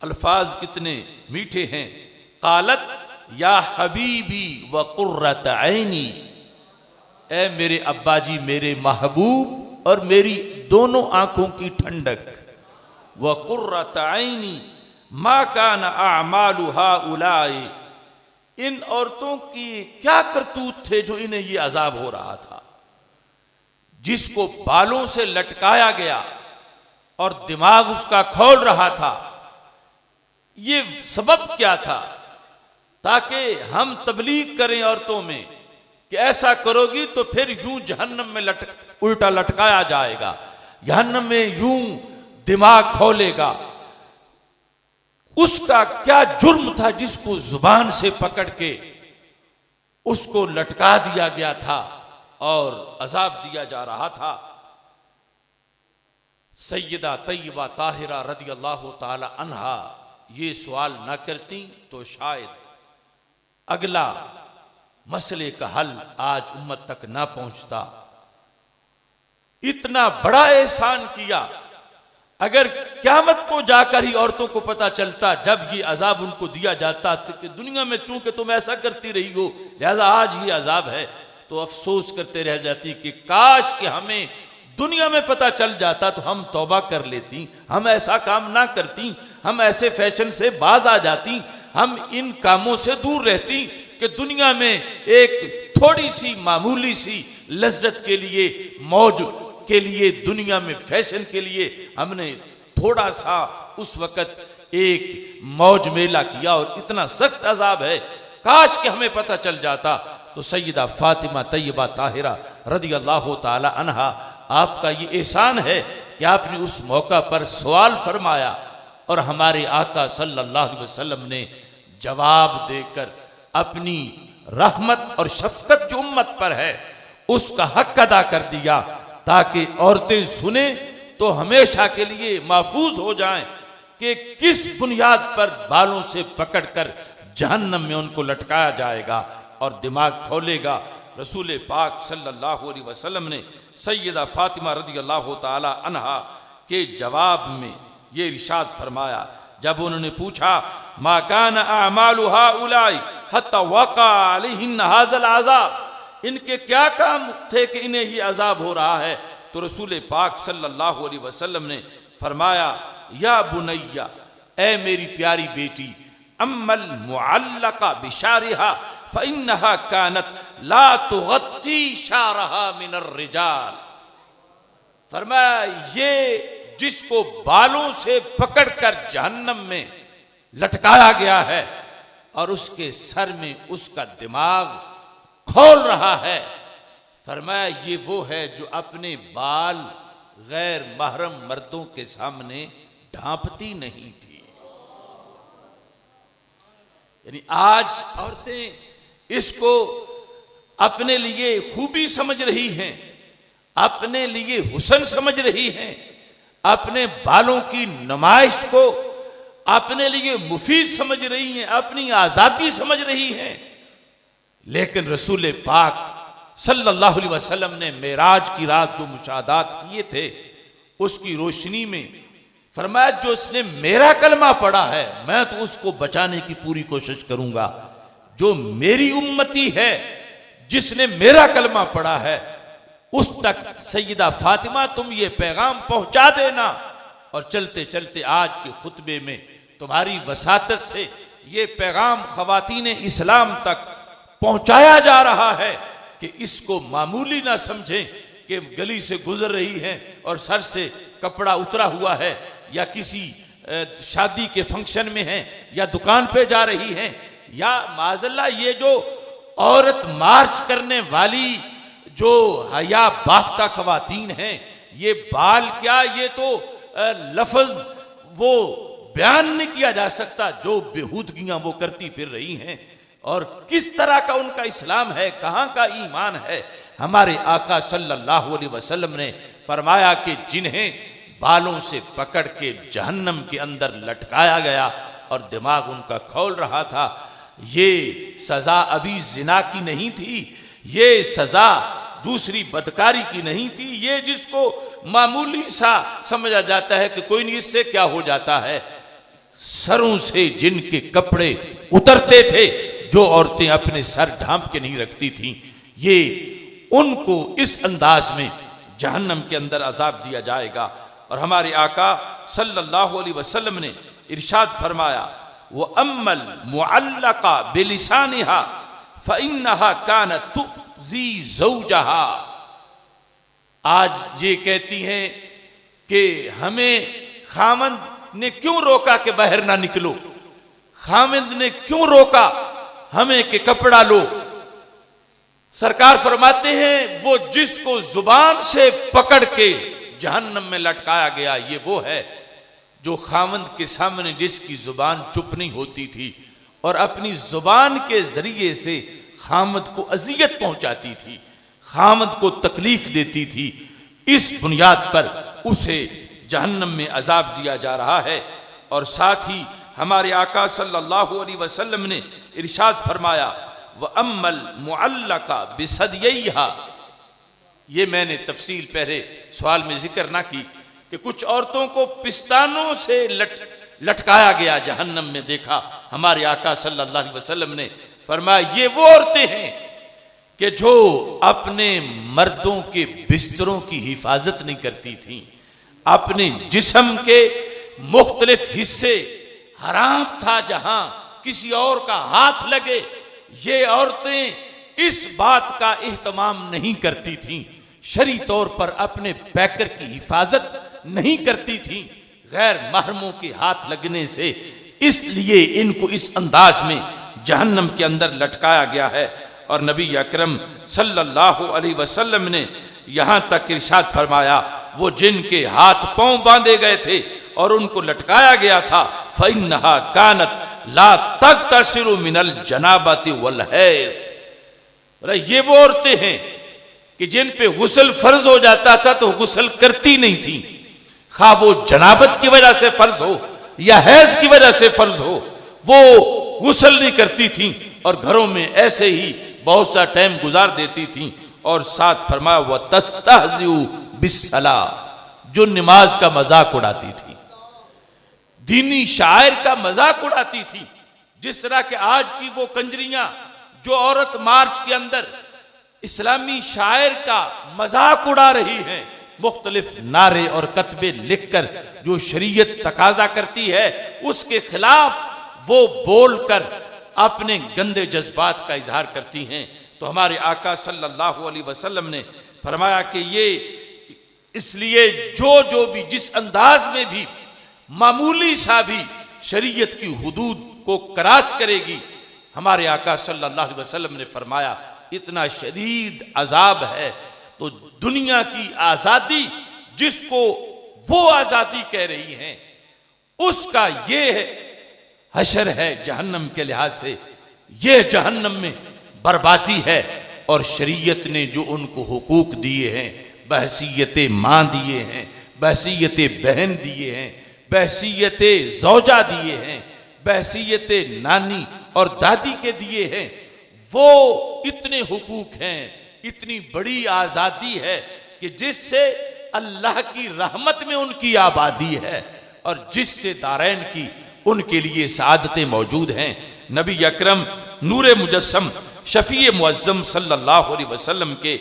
अल्फाज कितने मीठे हैं। कालत या हबीबी व कुर्रत ऐनी, ए मेरे अब्बा जी, मेरे महबूब और मेरी दोनों आंखों की ठंडक, व कुर्रत ऐनी मा कान अअमालु हाउलाई, इन औरतों की क्या करतूत थे जो इन्हें ये अजाब हो रहा था। जिसको बालों से लटकाया गया और दिमाग उसका खोल रहा था, ये सबब क्या था? ताकि हम तबलीग करें औरतों में कि ऐसा करोगी तो फिर यूं जहन्नम में उल्टा लटकाया जाएगा, जहन्नम में यूं दिमाग खोलेगा। उसका क्या जुर्म था जिसको जुबान से पकड़ के उसको लटका दिया गया था और अजाब दिया जा रहा था। सैयदा तैयबा ताहिरा रदी अल्लाह ताला अन्हा ये सवाल ना करती तो शायद अगला मसले का हल आज उम्मत तक ना पहुंचता। इतना बड़ा एहसान किया। अगर क़यामत को जाकर ही औरतों को पता चलता, जब ये अजाब उनको दिया जाता, तो कि दुनिया में चूंकि तुम ऐसा करती रही हो लिहाजा आज ये अजाब है, तो अफसोस करते रह जाती कि काश कि हमें दुनिया में पता चल जाता तो हम तौबा कर लेती, हम ऐसा काम ना करती, हम ऐसे फैशन से बाज आ जाती, हम इन कामों से दूर रहती कि दुनिया में एक थोड़ी सी मामूली सी लज्जत के लिए, मौज के लिए, दुनिया में फैशन के लिए हमने थोड़ा सा उस वक़्त एक मौज मेला किया और इतना सख्त अजाब है, काश कि हमें पता चल जाता। तो सैयदा फातिमा तैयबा ताहिरा रदी अल्लाह ताला अन्हा, आपका ये एहसान है कि आपने उस मौका पर सवाल फरमाया और हमारे आका सल्लल्लाहु अलैहि वसल्लम ने जवाब देकर अपनी रहमत और शफकत जो उम्मत पर है उसका हक अदा कर दिया, ताकि औरतें सुने तो हमेशा के लिए महफूज हो जाएं कि किस बुनियाद पर बालों से पकड़कर जहन्नम में उनको लटकाया जाएगा और दिमाग खोलेगा। रसूल पाक सल्लल्लाहु अलैहि वसल्लम ने सैयदा फातिमा रदी अल्लाह ताला अन्हा के जवाब में ये इरशाद फरमाया, जब उन्होंने पूछा मा कान अअमालु हाउलाई हत्ता वक़ा अलैहिन हाज़ल अज़ाब, इनके क्या काम थे कि इन्हें ये अजाब हो रहा है, तो रसूल पाक सल्लल्लाहु अलैहि वसल्लम ने फरमाया या बुनैया, ए मेरी प्यारी बेटी, अम्मल मुअल्लका बिशारिहा फ़इन्नहा कानत ला तुगत्ती शारहा मिनर रिजाल। फरमाया ये जिसको बालों से पकड़कर जहन्नम में लटकाया गया है और उसके सर में उसका दिमाग खोल रहा है, फरमाया ये वो है जो अपने बाल गैर महरम मर्दों के सामने ढांपती नहीं थी। यानी आज औरतें इसको अपने लिए खूबी समझ रही हैं, अपने लिए हुस्न समझ रही हैं, अपने बालों की नुमाइश को अपने लिए मुफीद समझ रही हैं, अपनी आजादी समझ रही हैं। लेकिन रसूल पाक सल्लल्लाहु अलैहि वसल्लम ने मेराज की रात जो मुशाहदात किए थे उसकी रोशनी में फरमाया जो उसने मेरा कलमा पढ़ा है मैं तो उसको बचाने की पूरी कोशिश करूंगा। जो मेरी उम्मती है जिसने मेरा कलमा पढ़ा है उस तक सैयदा फातिमा तुम ये पैगाम पहुंचा देना। और चलते चलते आज के खुतबे में तुम्हारी वसातत से ये पैगाम खवातीन इस्लाम तक पहुंचाया जा रहा है कि इसको मामूली ना समझें कि गली से गुजर रही हैं और सर से कपड़ा उतरा हुआ है या किसी शादी के फंक्शन में हैं या दुकान पे जा रही हैं या माज़ल्ला ये जो औरत मार्च करने वाली जो हया बाख्ता खवातीन हैं ये बाल क्या ये तो लफ्ज वो बयान नहीं किया जा सकता जो बेहूदगियां वो करती फिर रही हैं और किस तरह का उनका इस्लाम है, कहाँ का ईमान है। हमारे आका सल्लल्लाहु अलैहि वसल्लम ने फरमाया कि जिन्हें बालों से पकड़ के जहन्नम के अंदर लटकाया गया और दिमाग उनका खोल रहा था, ये सजा अभी जिना की नहीं थी, ये सजा दूसरी बदकारी की नहीं थी, ये जिसको मामूली सा समझा जाता है कि कोई नहीं इससे क्या हो जाता है। सरों से जिनके कपड़े उतरते थे जो औरतें अपने सर ढांप के नहीं रखती थीं, ये उनको इस अंदाज में जहन्नम के अंदर अजाब दिया जाएगा। और हमारे आका सल्लल्लाहु अलैहि वसल्लम ने इरशाद फरमाया, वो अम्मल मुअल्लका बिलिसानिहा फइन्नहा कानत तुज़ी ज़ौजहा। आज ये कहती हैं कि हमें खामद ने क्यों रोका कि बाहर ना निकलो, खामद ने क्यों रोका हमें कि कपड़ा लो। सरकार फरमाते हैं वो जिसको जुबान से पकड़ के जहन्नम में लटकाया गया, ये वो है जो खामद के सामने जिसकी जुबान चुप नहीं होती थी और अपनी जुबान के जरिए से खामद को अजियत पहुंचाती थी, खामद को तकलीफ देती थी। इस बुनियाद पर उसे जहन्नम में अजाब दिया जा रहा है। और साथ ही हमारे आका सल्लल्लाहु अलैहि वसल्लम ने इरशाद फरमाया, व अम्मल मुअल्लका बिसदियहा। ये मैंने तफसील पहले सवाल में जिक्र ना की कि कुछ औरतों को पिस्तानों से लटकाया गया जहन्नम में देखा। हमारे आका सल्लल्लाहु अलैहि वसल्लम ने फरमाया, ये वो औरतें हैं कि जो अपने मर्दों के बिस्तरों की हिफाजत नहीं करती थीं, अपने जिस्म के मुख्तलिफ हिस्से हराम था जहां किसी और का हाथ लगे, ये औरतें इस बात का इहतमाम नहीं करती थीं, शरी तौर पर अपने पैकर की हिफाजत नहीं करती थीं गैर महरमों के हाथ लगने से, इसलिए इनको इस अंदाज में जहन्नम के अंदर लटकाया गया है। और नबी अकरम सल्लल्लाहु अलैहि वसल्लम ने यहां तक इरशाद फरमाया, वो जिनके हाथ पांव बांधे गए थे और उनको लटकाया गया था, फइन्नहा कानत ला तगतसिलु मिनल जनाबति वल हैद। ये वो औरतें हैं कि जिन पे गुस्ल फर्ज हो जाता था तो गुस्ल करती नहीं थी, खा वो जनाबत की वजह से फर्ज हो या हैज की वजह से फर्ज हो, वो गुस्ल नहीं करती थी और घरों में ऐसे ही बहुत सा टाइम गुजार देती थी। और साथ फरमाया, वह तस्तहज़िउ बिस्सला, जो नमाज का मजाक उड़ाती थी, दीनी शायर का मजाक उड़ाती थी। जिस तरह के आज की वो कंजरियां जो औरत मार्च के अंदर इस्लामी शायर का मजाक उड़ा रही हैं, मुख्तलिफ नारे और कतबे लिखकर जो शरीयत तकाजा करती है उसके खिलाफ वो बोलकर अपने गंदे जज्बात का इजहार करती हैं। तो हमारे आका सल्लल्लाहु अलैहि वसल्लम ने फरमाया कि ये इसलिए जो भी जिस अंदाज में भी मामूली सा भी शरीयत की हुदूद को क्रॉस करेगी, हमारे आका सल्लल्लाहु अलैहि वसल्लम ने फरमाया इतना शदीद अजाब है। तो दुनिया की आजादी जिसको वो आजादी कह रही हैं, उसका ये हशर है जहन्नम के लिहाज से, ये जहन्नम में बर्बादी है। और शरीयत ने जो उनको हुकूक दिए हैं, बहसीयत मां दिए हैं, बहसीयत बहन दिए हैं, बहसीयत ज़ौजा दिए हैं, बहसीयत नानी और दादी के दिए हैं, वो इतने हुकूक हैं, इतनी बड़ी आजादी है कि जिससे अल्लाह की रहमत में उनकी आबादी है और जिससे दारैन की उनके लिए सादतें मौजूद हैं। नबी अकरम नूरे मुजस्सम शफी मुअज्जम सल्लल्लाहु अलैहि वसल्लम के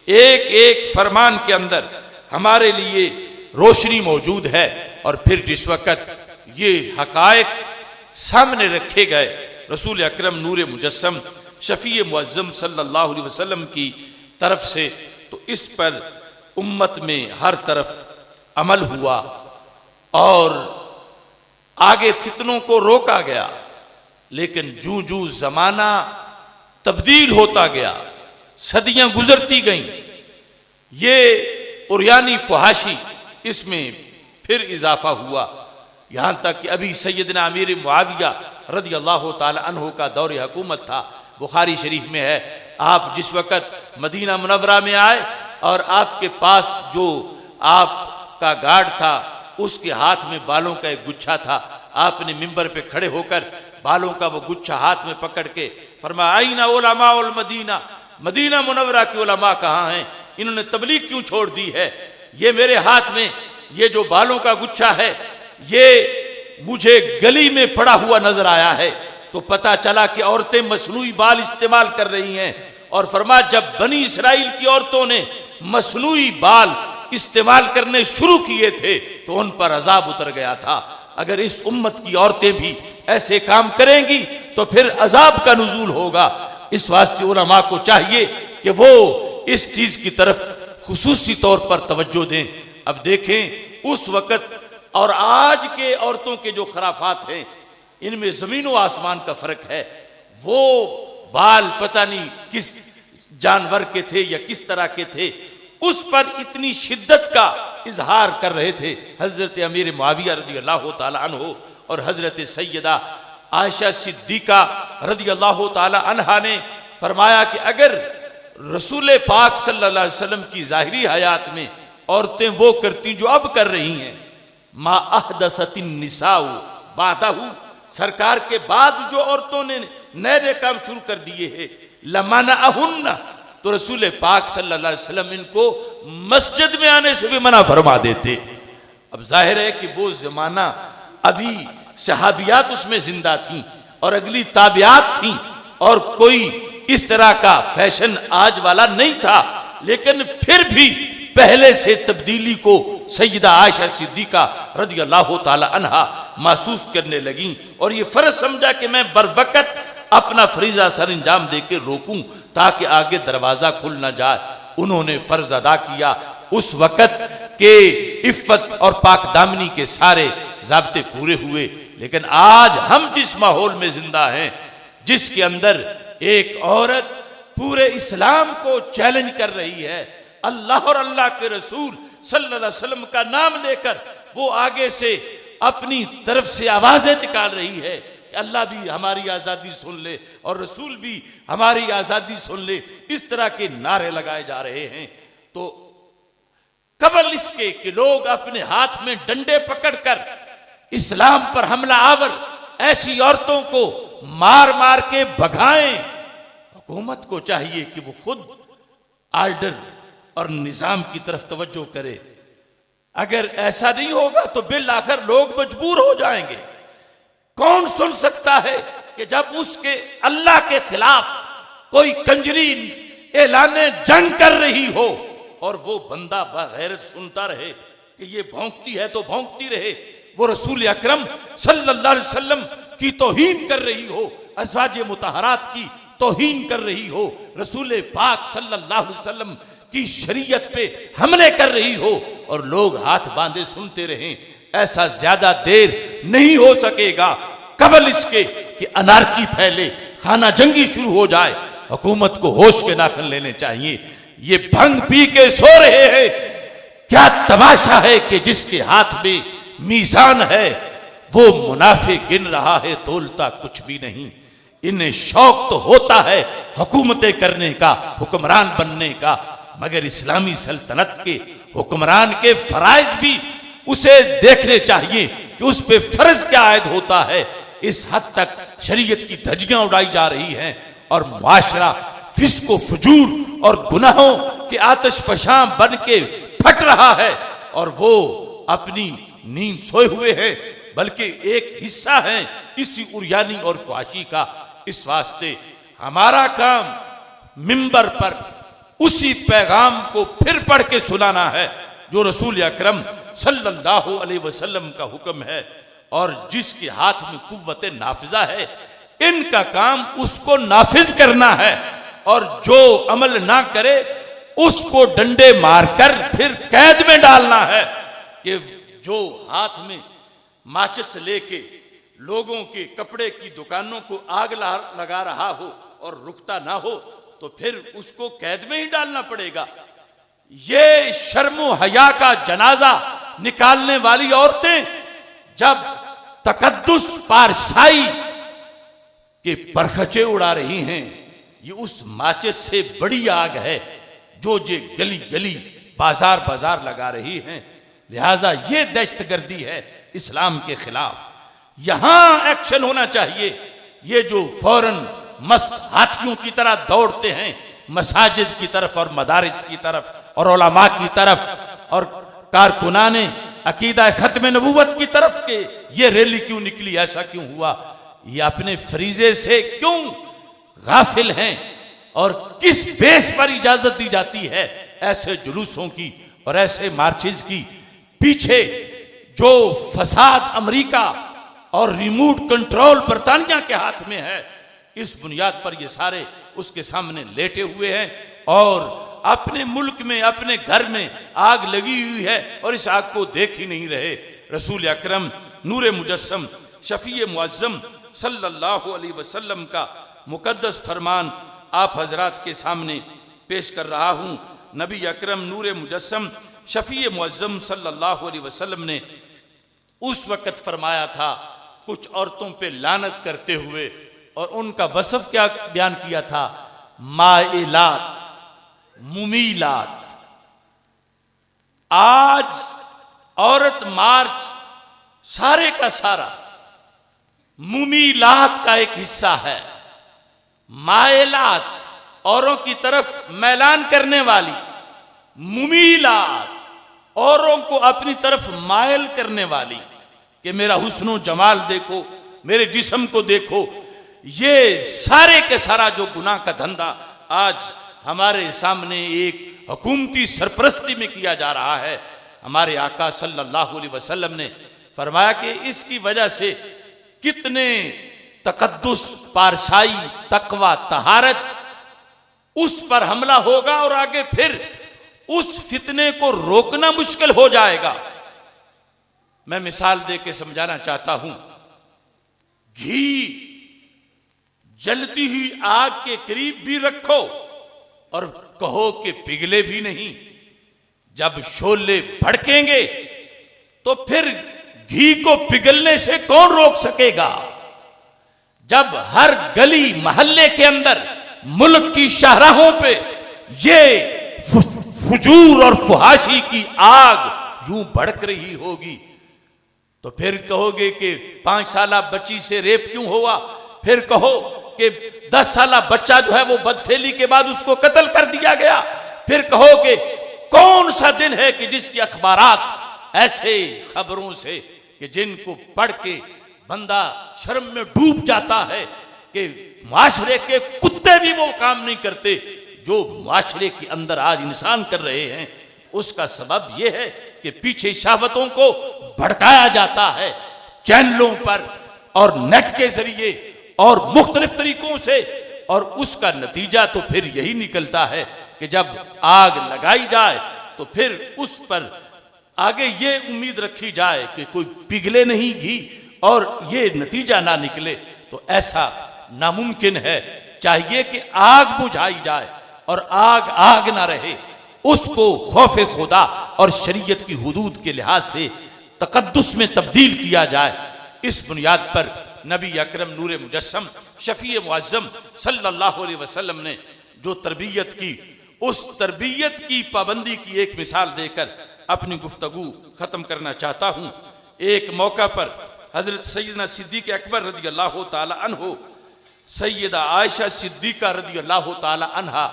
एक एक फरमान के अंदर हमारे लिए रोशनी मौजूद है। और फिर जिस वक़्त ये हकायक सामने रखे गए रसूल अकरम नूरे मुजस्सम शफी मुअज्जम सल्लल्लाहु अलैहि वसल्लम की तरफ से, तो इस पर उम्मत में हर तरफ अमल हुआ और आगे फितनों को रोका गया। लेकिन जूं जूं जमाना तब्दील होता गया, सदियां गुजरती गईं, ये उर्यानी फहाशी इसमें फिर इजाफा हुआ, यहां तक कि अभी सैयदना अमीर मुआविया रज़ी अल्लाह ताला अन्हु का दौर हुकूमत था। बुखारी शरीफ में है, आप जिस वक़्त मदीना मुनव्वरा में आए और आपके पास जो आपका गार्ड था उसके हाथ में बालों का एक गुच्छा था, आपने मिंबर पे खड़े होकर बालों का वो गुच्छा हाथ में पकड़ के फरमाया, आईना उलमा उल मदीना, मदीना मुनव्वरा के उलमा कहाँ हैं, इन्होंने तबलीग क्यों छोड़ दी है। ये मेरे हाथ में ये जो बालों का गुच्छा है ये मुझे गली में पड़ा हुआ नजर आया है, तो पता चला कि औरतें मसनूई बाल इस्तेमाल कर रही हैं और फरमा जब बनी इसराइल की औरतों ने मसनूई बाल इस्तेमाल करने शुरू किए थे तो उन पर अजाब उतर गया था। अगर इस उम्मत की औरतें भी ऐसे काम करेंगी तो फिर अजाब का नुज़ूल होगा। इस वास्ते उलमा को चाहिए कि वो इस चीज की तरफ खुसूसी तौर पर तवज्जो दें। अब देखें उस वक़्त और आज के औरतों के जो खराफात हैं इनमें जमीन व आसमान का फर्क है। वो बाल पता नहीं किस जानवर के थे या किस तरह के थे, उस पर इतनी शिद्दत का इजहार कर रहे थे हजरत अमीर मुआविया रज़ी अल्लाह तआला अन्हु और हजरत सैयदा आयशा सिद्दीका रज़ी अल्लाह तआला अन्हा ने फरमाया कि अगर रसूल पाक सल्लल्लाहु अलैहि वसल्लम की जाहिरी हयात में औरतें वो करती जो अब कर रही हैं, मा अहदसतिन निसाउ बादहु, सरकार के बाद जो औरतों ने नए नए काम शुरू कर दिए हैं, लमनअहुन्ना, तो रसूल पाक सल्लल्लाहु अलैहि वसल्लम इनको मस्जिद में आने से भी मना फरमा देते। अब जाहिर है कि वो जमाना अभी सहाबियात उसमें जिंदा थी और अगली ताबियात थी और कोई इस तरह का फैशन आज वाला नहीं था, लेकिन फिर भी पहले से तब्दीली को सैयदा आयशा सिद्दीका रज़ी अल्लाह तआला अन्हा महसूस करने लगी और ये फर्ज समझा कि मैं बरवकत अपना फरीजा सर अंजाम दे के रोकूं ताकि आगे दरवाजा खुल ना जाए। उन्होंने फर्ज अदा किया। उस वक़्त के इफ़्फ़त और पाकदामनी के सारे ज़ाब्ते पूरे हुए। लेकिन आज हम जिस माहौल में जिंदा हैं, जिसके अंदर एक औरत पूरे इस्लाम को चैलेंज कर रही है, अल्लाह और अल्लाह के रसूल सल्लल्लाहु अलैहि वसल्लम का नाम लेकर वो आगे से अपनी तरफ से आवाजें निकाल रही है कि अल्लाह भी हमारी आजादी सुन ले और रसूल भी हमारी आजादी सुन ले, इस तरह के नारे लगाए जा रहे हैं। तो कबल इसके कि लोग अपने हाथ में डंडे पकड़कर इस्लाम पर हमला आवर ऐसी औरतों को मार मार के भगाएं, हुकूमत को चाहिए कि वो खुद आर्डर और निजाम की तरफ तवज्जो करे। अगर ऐसा नहीं होगा तो बिल आखिर लोग मजबूर हो जाएंगे। कौन सुन सकता है कि जब उसके अल्लाह के खिलाफ कोई कंजरी ऐलाने जंग कर रही हो और वो बंदा बगैरत सुनता रहे कि ये भौंकती है तो भौंकती रहे, वो रसूल अकरम सल्लल्लाहु अलैहि वसल्लम की तौहीन कर रही हो, अज़वाज मुतहरात की तौहीन कर रही हो, रसूल पाक सल्लल्लाहु अलैहि वसल्लम की शरीयत पे हमले कर रही हो और लोग हाथ बांधे सुनते रहें, ऐसा ज्यादा देर नहीं हो सकेगा। कबल इसके कि अनारकी फैले, खाना जंगी शुरू हो जाए। हुकूमत को होश के नाखन लेने चाहिए। ये भंग पी के सो रहे हैं, क्या तमाशा है कि जिसके हाथ में मीजान है वो मुनाफे गिन रहा है, तोलता कुछ भी नहीं। इन्हें शौक तो होता है हुकूमतें करने का, हुक्मरान बनने का, मगर इस्लामी सल्तनत के हुक्मरान के फराइज भी उसे देखने चाहिए कि उस पे फर्ज क्या आयद होता है। इस हद तक शरीयत की धज्जियां उड़ाई जा रही हैं और मुआशरा फिस्को फजूर और गुनाहों के आतिश फशां बन के फट रहा है और वो अपनी नींद सोए हुए हैं, बल्कि एक हिस्सा है इसी उरियानी और फहाशी का। इस वास्ते हमारा काम मिंबर पर उसी पैगाम को फिर पढ़ के सुनाना है जो रसूल अकरम सल्लल्लाहु अलैहि वसल्लम का हुक्म है और जिसके हाथ में कुव्वत नाफिजा है। इनका काम उसको नाफिज करना है और जो अमल ना करे उसको डंडे मारकर फिर कैद में डालना है। कि जो हाथ में माचिस लेके लोगों के कपड़े की दुकानों को आग लगा रहा हो और रुकता ना हो तो फिर उसको कैद में ही डालना पड़ेगा। ये शर्मो हया का जनाजा निकालने वाली औरतें जब तकद्दुस पारसाई के परखचे उड़ा रही हैं, ये उस माचिस से बड़ी आग है जो जे गली गली बाजार बाजार लगा रही हैं। लिहाजा ये दहशतगर्दी है इस्लाम के खिलाफ, यहां एक्शन होना चाहिए। ये जो फौरन मस्त हाथियों की तरह दौड़ते हैं मसाजिद की तरफ और मदारिस की तरफ और उलमा की तरफ और कारकुनाने अकीदा खत्म नबूवत की तरफ के ये रैली क्यों निकली, ऐसा क्यों हुआ? ये अपने फरीजे से क्यों गाफिल हैं और किस बेस पर इजाजत दी जाती है ऐसे जुलूसों की और ऐसे मार्चेस की। पीछे जो फसाद अमेरिका और रिमोट कंट्रोल बरतानिया के हाथ में है, इस बुनियाद पर ये सारे उसके सामने लेटे हुए हैं और अपने मुल्क में अपने घर में आग लगी हुई है और इस आग को देख ही नहीं रहे। रसूल अकरम नूर मुजस्सम शफी मुअज्जम सल्लल्लाहु अलैहि वसल्लम का मुकद्दस फरमान आप हजरात के सामने पेश कर रहा हूँ। नबी अकरम नूर मुजस्सम शफी मुअज्जम सल्लल्लाहु अलैहि वसल्लम ने उस वक़्त फरमाया था कुछ औरतों पे लानत करते हुए, और उनका वसफ क्या बयान किया था, माइलात मुमीलात। आज औरत मार्च सारे का सारा मुमीलात का एक हिस्सा है। माइलात औरों की तरफ मैलान करने वाली, मुमीलात औरों को अपनी तरफ मायल करने वाली कि मेरा हुस्नो जमाल देखो, मेरे जिस्म को देखो। ये सारे के सारा जो गुनाह का धंधा आज हमारे सामने एक हुकूमती सरपरस्ती में किया जा रहा है, हमारे आका सल्लल्लाहु अलैहि वसल्लम ने फरमाया कि इसकी वजह से कितने तकद्दुस, पारसाई, तकवा, तहारत उस पर हमला होगा और आगे फिर उस फितने को रोकना मुश्किल हो जाएगा। मैं मिसाल दे के समझाना चाहता हूं। घी जलती हुई आग के करीब भी रखो और कहो कि पिघले भी नहीं। जब शोले भड़केंगे तो फिर घी को पिघलने से कौन रोक सकेगा। जब हर गली मोहल्ले के अंदर, मुल्क की शाहराहों पे ये फुजूर और फुहाशी की आग यूं भड़क रही होगी तो फिर कहोगे कि 5 साला बच्ची से रेप क्यों हुआ, फिर कहो कि 10 साला बच्चा जो है वो बदफेली के बाद उसको कत्ल कर दिया गया, फिर कहो कि कौन सा दिन है कि जिसकी अखबारात ऐसे खबरों से कि जिनको पढ़ के बंदा शर्म में डूब जाता है कि माशरे के कुत्ते भी वो काम नहीं करते जो माशरे के अंदर आज इंसान कर रहे हैं। उसका सबब यह है कि पीछे शहवतों को भड़काया जाता है चैनलों पर और नेट के जरिए और मुख्तलिफ तरीकों से, और उसका नतीजा तो फिर यही निकलता है कि जब आग लगाई जाए तो फिर उस पर आगे ये उम्मीद रखी जाए कि कोई पिघले नहीं घी और ये नतीजा ना निकले, तो ऐसा नामुमकिन है। चाहिए कि आग बुझाई जाए और आग आग ना रहे, उसको खौफे खुदा और शरीयत की हुदूद के लिहाज से तकद्दुस में तब्दील किया जाए। इस बुनियाद पर नबी अकरम नूर मुजस्सम शफी मुअज्जम सल्लल्लाहु अलैहि वसल्लम ने जो तरबियत की, उस तरबियत की पाबंदी की एक मिसाल देकर अपनी गुफ्तगू खत्म करना चाहता हूं। एक मौका पर हजरत सैयदना सिद्दीक अकबर रदी अल्लाह ताला अन्हो सैयदा आयशा सिद्दीका रदी अल्लाह ताला अन्हा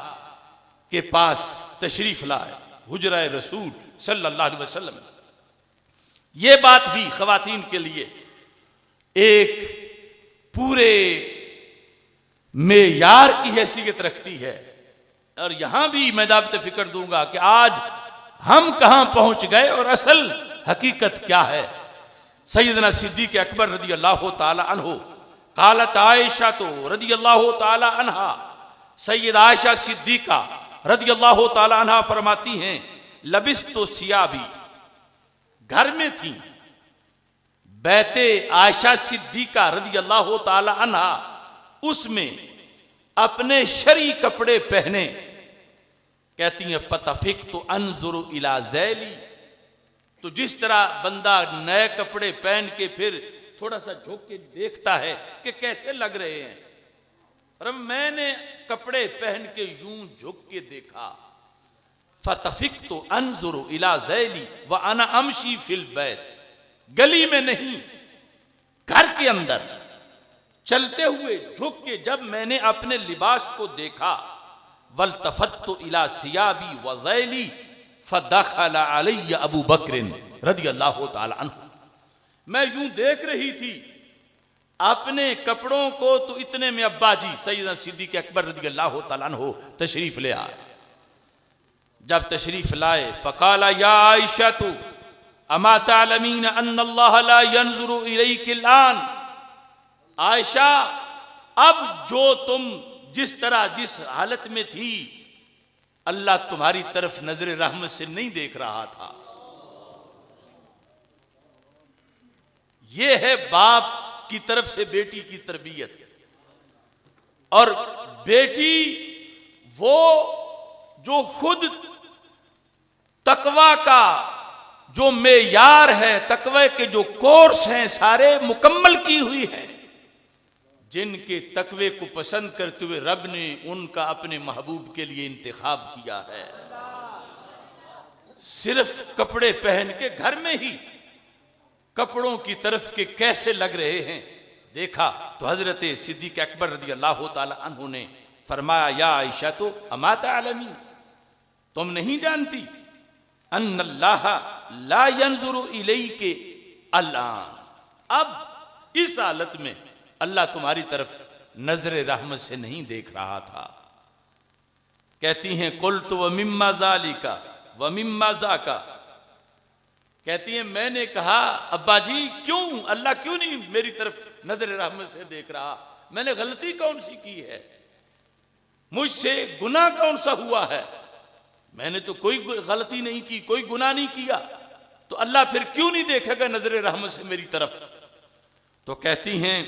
के पास तशरीफ लाए हुजरा रसूल सल्लल्लाहु अलैहि वसल्लम। ये बात भी खवातीन के लिए एक पूरे मेयार की हैसियत रखती है, और यहां भी मैं दावत फिक्र दूंगा कि आज हम कहां पहुंच गए और असल हकीकत क्या है। सैयदना सिद्दीक अकबर रदी अल्लाह ताला अन्हो कालत आयशा तो रदी अल्लाह ताला अन्हा, सैयद आयशा सिद्दीका रदी अल्लाह ताला अन्हा फरमाती हैं, लबिस तो सियाबी, घर में थी बैते आयशा सिद्दीका रदी अल्लाह ताला अन्हा, उसमें अपने शरी कपड़े पहने। कहती हैं फतफिक तो अनजुरु इला ज़ैली, तो जिस तरह बंदा नए कपड़े पहन के फिर थोड़ा सा झुक के देखता है कि कैसे लग रहे हैं, और मैंने कपड़े पहन के यूं झुक के देखा। फतफिक तो अनजुरु इला ज़ैली व अना अमशी फिल बैत, गली में नहीं घर के अंदर चलते हुए झुक के जब मैंने अपने लिबास को देखा। वल्तफत्तु इला सियाबी व ज़ैली फदखल अलैया अबू बकर रदी अल्लाह ताला अन्हु, मैं यूं देख रही थी, अपने कपड़ों को तो इतने में अब्बा जी सैयदना सिद्दीक़ अकबर रज़ियल्लाहु तआला अन्हु तशरीफ ले आए। जब तशरीफ लाए फ़क़ाला या आयशा तु अमा तालमीन अन्नल्लाह ला यंज़ुरु इलैकिल आन, आयशा अब जो तुम जिस तरह जिस हालत में थी अल्लाह तुम्हारी तरफ नजर रहमत से नहीं देख रहा था। यह है बाप की तरफ से बेटी की तरबियत। और बेटी वो जो खुद तकवा का जो मेयार है, तकवे के जो कोर्स हैं सारे मुकम्मल की हुई हैं, जिनके तकवे को पसंद करते हुए रब ने उनका अपने महबूब के लिए इंतखाब किया है। सिर्फ कपड़े पहन के घर में ही कपड़ों की तरफ के कैसे लग रहे हैं देखा तो हजरत सिद्दीक़ अकबर रज़ियल्लाहु ताला अन्हु ने फरमाया या आयशा तो अमा तालमी, तुम नहीं जानती अन्नल्लाह ला यंज़ुरु इलैके अल-आन, अब इस हालत में अल्लाह तुम्हारी तरफ नजर रहमत से नहीं देख रहा था। कहती हैं कुल्तु व मिम्मा ज़ालिका व मिम्मा ज़ाका, कहती हैं मैंने कहा अब्बा जी क्यों, अल्लाह क्यों नहीं मेरी तरफ नजर रहमत से देख रहा, मैंने गलती कौन सी की है, मुझसे गुनाह कौन सा हुआ है, मैंने तो कोई गलती नहीं की, कोई गुनाह नहीं किया, तो अल्लाह फिर क्यों नहीं देखेगा नजर रहमत से मेरी तरफ। तो कहती हैं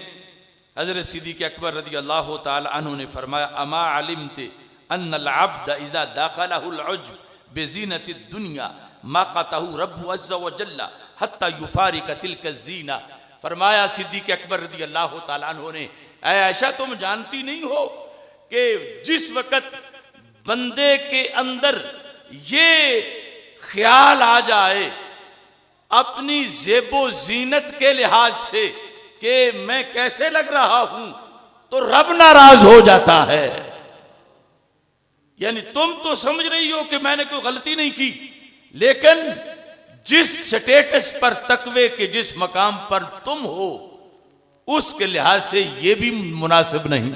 हजरत सिद्दीक़ अकबर रज़ियल्लाहु ताला अन्हु ने फरमाया अमा अलिमते अन्नल अब्द इज़ा दखलहुल उज्ब बिज़ीनतिद दुनिया माक़तहु रब्बु अज़्ज़ा व जल्ला हत्ता युफ़ारिक तिल्का ज़ीना। फरमाया सिद्दीक़ अकबर रज़ियल्लाहु ताला अन्हु ने, ऐ आयशा तुम जानती नहीं हो कि जिस वक़्त बंदे के अंदर ये ख्याल आ जाए अपनी ज़ेबो ज़ीनत के लिहाज से कि मैं कैसे लग रहा हूं, तो रब नाराज हो जाता है। यानी तुम तो समझ रही हो कि मैंने कोई गलती नहीं की, लेकिन जिस स्टेटस पर तकवे के जिस मकाम पर तुम हो उसके लिहाज से यह भी मुनासिब नहीं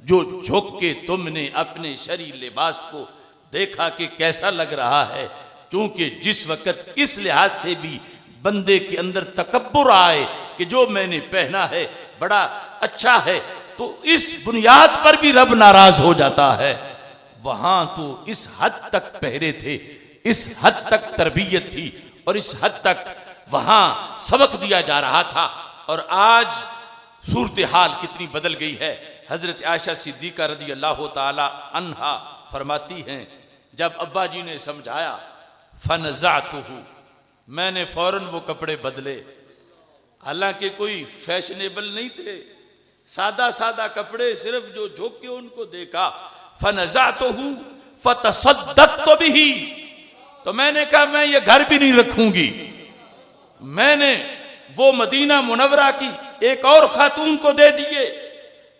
जो झुक के तुमने अपने शरीर लिबास को देखा कि कैसा लग रहा है, क्योंकि जिस वक्त इस लिहाज से भी बंदे के अंदर तकब्बुर आए कि जो मैंने पहना है बड़ा अच्छा है, तो इस बुनियाद पर भी रब नाराज हो जाता है। वहां तो इस हद तक पहरे थे, इस हद तक तरबियत थी और इस हद तक वहां सबक दिया जा रहा था, और आज सूरत हाल कितनी बदल गई है। हजरत आयशा सिद्दीक़ा रज़ियल्लाहु ताला अन्हा फरमाती हैं जब अब्बा जी ने समझाया फनज़अतुहु, मैंने फौरन वो कपड़े बदले, हालांकि कोई फैशनेबल नहीं थे, सादा सादा कपड़े, सिर्फ जो झुक के उनको देखा। फनज़अतुहु फतसद्दक़तु बिही, तो मैंने कहा मैं ये घर भी नहीं रखूंगी। मैंने वो मदीना मुनव्वरा की एक और खातून को दे दिए।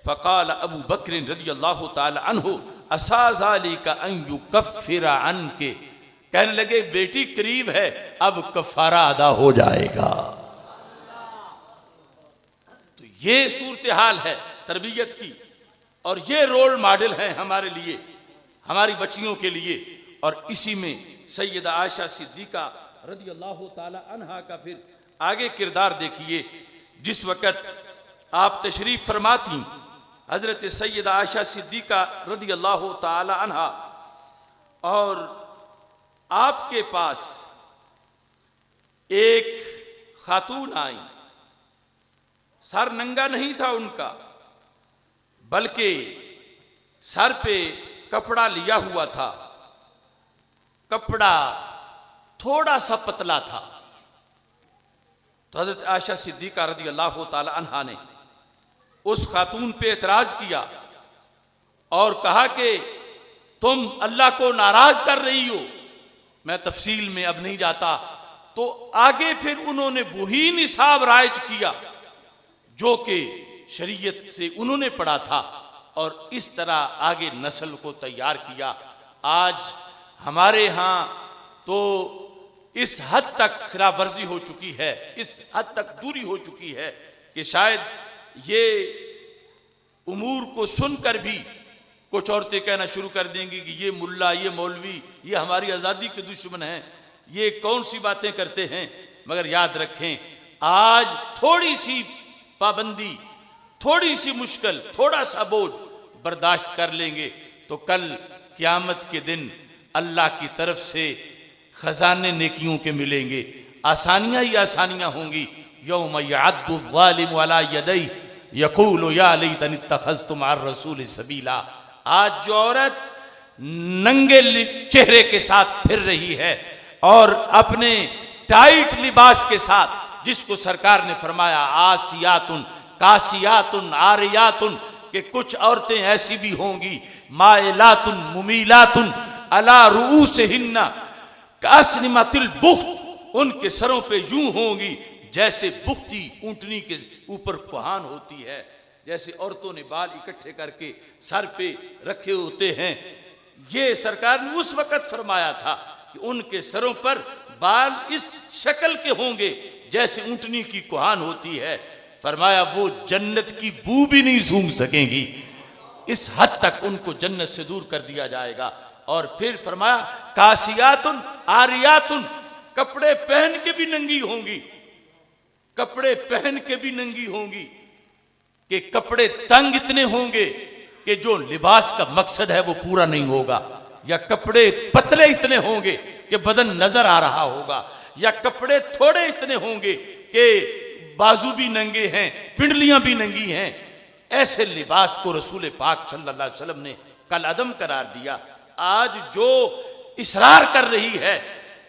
फ़क़ाल अबू बकर रज़ियल्लाहु ताला अन्हु असा ज़ालिका अन युकफ़िरा अन्के, कहने लगे बेटी करीब है अब कफ़ारा अदा हो जाएगा। तो ये सूरत हाल है तरबियत की, और ये रोल मॉडल है हमारे लिए, हमारी बच्चियों के लिए। और इसी में सैयदा आयशा सिद्दीक़ा रज़ियल्लाहु ताला अन्हा का फिर आगे किरदार देखिए। जिस वक़्त आप तशरीफ़ फरमा थी हज़रत सैयदा आयशा सिद्दीक़ा रज़ियल्लाहु ताला अन्हा, और आपके पास एक खातून आई, सर नंगा नहीं था उनका, बल्कि सर पे कपड़ा लिया हुआ था, कपड़ा थोड़ा सा पतला था। तो हज़रत आयशा सिद्दीक़ा रज़ियल्लाहु ताला अन्हा ने उस खातून पे एतराज़ किया और कहा कि तुम अल्लाह को नाराज कर रही हो। मैं तफसील में अब नहीं जाता। तो आगे फिर उन्होंने वही निसाब राइज किया जो कि शरीयत से उन्होंने पढ़ा था, और इस तरह आगे नस्ल को तैयार किया। आज हमारे यहाँ तो इस हद तक खिलाफ वर्जी हो चुकी है, इस हद तक दूरी हो चुकी है कि शायद ये उमूर को सुनकर भी कुछ औरतें कहना शुरू कर देंगी कि ये मुल्ला, ये मौलवी, ये हमारी आज़ादी के दुश्मन हैं, ये कौन सी बातें करते हैं। मगर याद रखें, आज थोड़ी सी पाबंदी, थोड़ी सी मुश्किल, थोड़ा सा बोझ बर्दाश्त कर लेंगे तो कल क़यामत के दिन अल्लाह की तरफ से खजाने नेकियों के मिलेंगे, आसानियां ही आसानियां होंगी। यौम यअद्दु ज़ालिमु अला यदैहि यक़ूलु या लैतनी इत्तख़ज़्तु मअर रसूल सबीला। आज जो औरत नंगे चेहरे के साथ फिर रही है और अपने टाइट लिबास के साथ, जिसको सरकार ने फरमाया आसियातुन कासियातुन आरियातुन, कि कुछ औरतें ऐसी भी होंगी माइलातुन मुमीलातुन अला रुऊसिहिन्ना कास्निमतिल बुख्त, उनके सरों पे यूं होंगी जैसे बुख्ती ऊंटनी के ऊपर कुहान होती है। जैसे औरतों ने बाल इकट्ठे करके सर पे रखे होते हैं, ये सरकार ने उस वक्त फरमाया था कि उनके सरों पर बाल इस शक्ल के होंगे जैसे ऊंटनी की कुहान होती है। फरमाया वो जन्नत की बू भी नहीं सूंघ सकेंगी, इस हद तक उनको जन्नत से दूर कर दिया जाएगा। और फिर फरमाया कासियातुन आरियातुन, कपड़े पहन के भी नंगी होंगी, कपड़े पहन के भी नंगी होंगी, कि कपड़े तंग इतने होंगे कि जो लिबास का मकसद है वो पूरा नहीं होगा, या कपड़े पतले इतने होंगे कि बदन नजर आ रहा होगा, या कपड़े थोड़े इतने होंगे कि बाजू भी नंगे हैं, पिंडलियां भी नंगी हैं। ऐसे लिबास को रसूल पाक सल्लल्लाहु अलैहि वसल्लम ने कल अदम करार दिया। आज जो इसरार कर रही है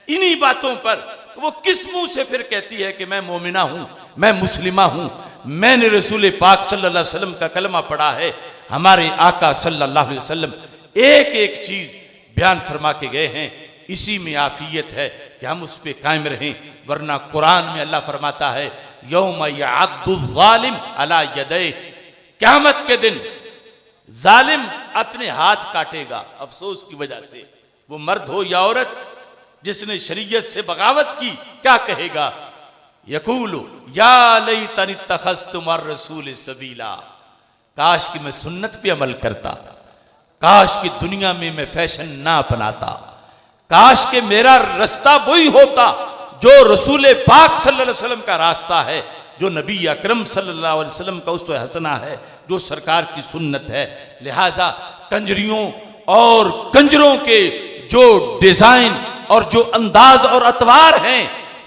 इन्हीं बातों पर, तो वो किस मुंह से फिर कहती है कि मैं मोमिना हूं, मैं मुस्लिमा हूं, मैंने रसूल पाक सल्लल्लाहु अलैहि वसल्लम का कलमा पढ़ा है। हमारे आका सल्लल्लाहु अलैहि वसल्लम एक एक चीज बयान फरमा के गए हैं, इसी में आफियत है कि हम उस पर कायम रहें। वरना कुरान में अल्लाह फरमाता है यौम यअद्दु ज़ालिम अला यदैहि, क़यामत के दिन जालिम अपने हाथ काटेगा अफसोस की वजह से। वो मर्द हो या औरत जिसने शरीयत से बगावत की, क्या कहेगा? यकूलु या लैतनी इत्तख़ज़्तु मअर रसूल सबीला, काश कि मैं सुन्नत पे अमल करता, काश कि दुनिया में मैं फैशन ना अपनाता, काश कि मेरा रास्ता वही होता जो रसूल पाक सल्लल्लाहु अलैहि वसल्लम का रास्ता है, जो नबी अकरम सल्लल्लाहु अलैहि वसल्लम का उसवे हसना है, जो सरकार की सुन्नत है। लिहाजा कंजरियों और कंजरों के जो डिजाइन और जो अंदाज और अतवार हैं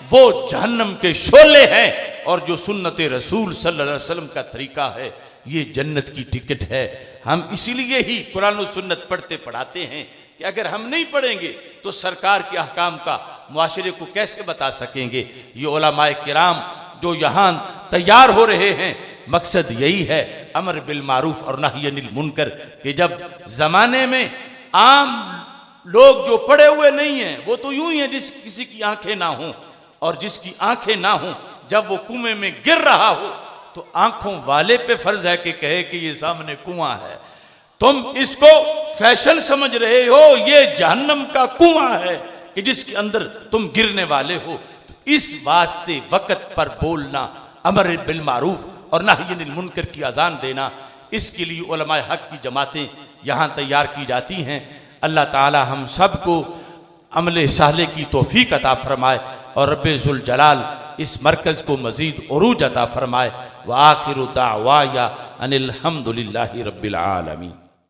वो जहन्नम के शोले हैं, और जो सुन्नत रसूल सल्लल्लाहु अलैहि वसल्लम का तरीका है ये जन्नत की टिकट है। हम इसीलिए ही कुरान और सुन्नत पढ़ते पढ़ाते हैं कि अगर हम नहीं पढ़ेंगे तो सरकार के अहकाम का मुआशरे को कैसे बता सकेंगे। ये उलमाए किराम जो यहाँ तैयार हो रहे हैं, मकसद यही है अमर बिल मारूफ और नही अनिल मुनकर, कि जब जमाने में आम लोग जो पढ़े हुए नहीं हैं वो तो यूं ही है जिस किसी की आंखें ना हों, और जिसकी आंखें ना हों जब वो कुएं में गिर रहा हो तो आंखों वाले पे फर्ज है कि कहे कि ये सामने कुआं है, तुम इसको फैशन समझ रहे हो, ये जहन्नम का कुआं है कि जिसके अंदर तुम गिरने वाले हो। तो इस वास्ते वक़्त पर बोलना, अमर बिल मारूफ और नही अनिल मुनकर की अजान देना, इसके लिए उलमाए हक की जमातें यहाँ तैयार की जाती हैं। अल्लाह ताला हम सब को अमले साले की तौफीक अता फरमाए और रब्बे जुल जलाल इस मरकज़ को मज़ीद उरूज अता फरमाए। व आखिरु दावाया अनिल हम्दुलिल्लाहि रब्बिल आलमीन।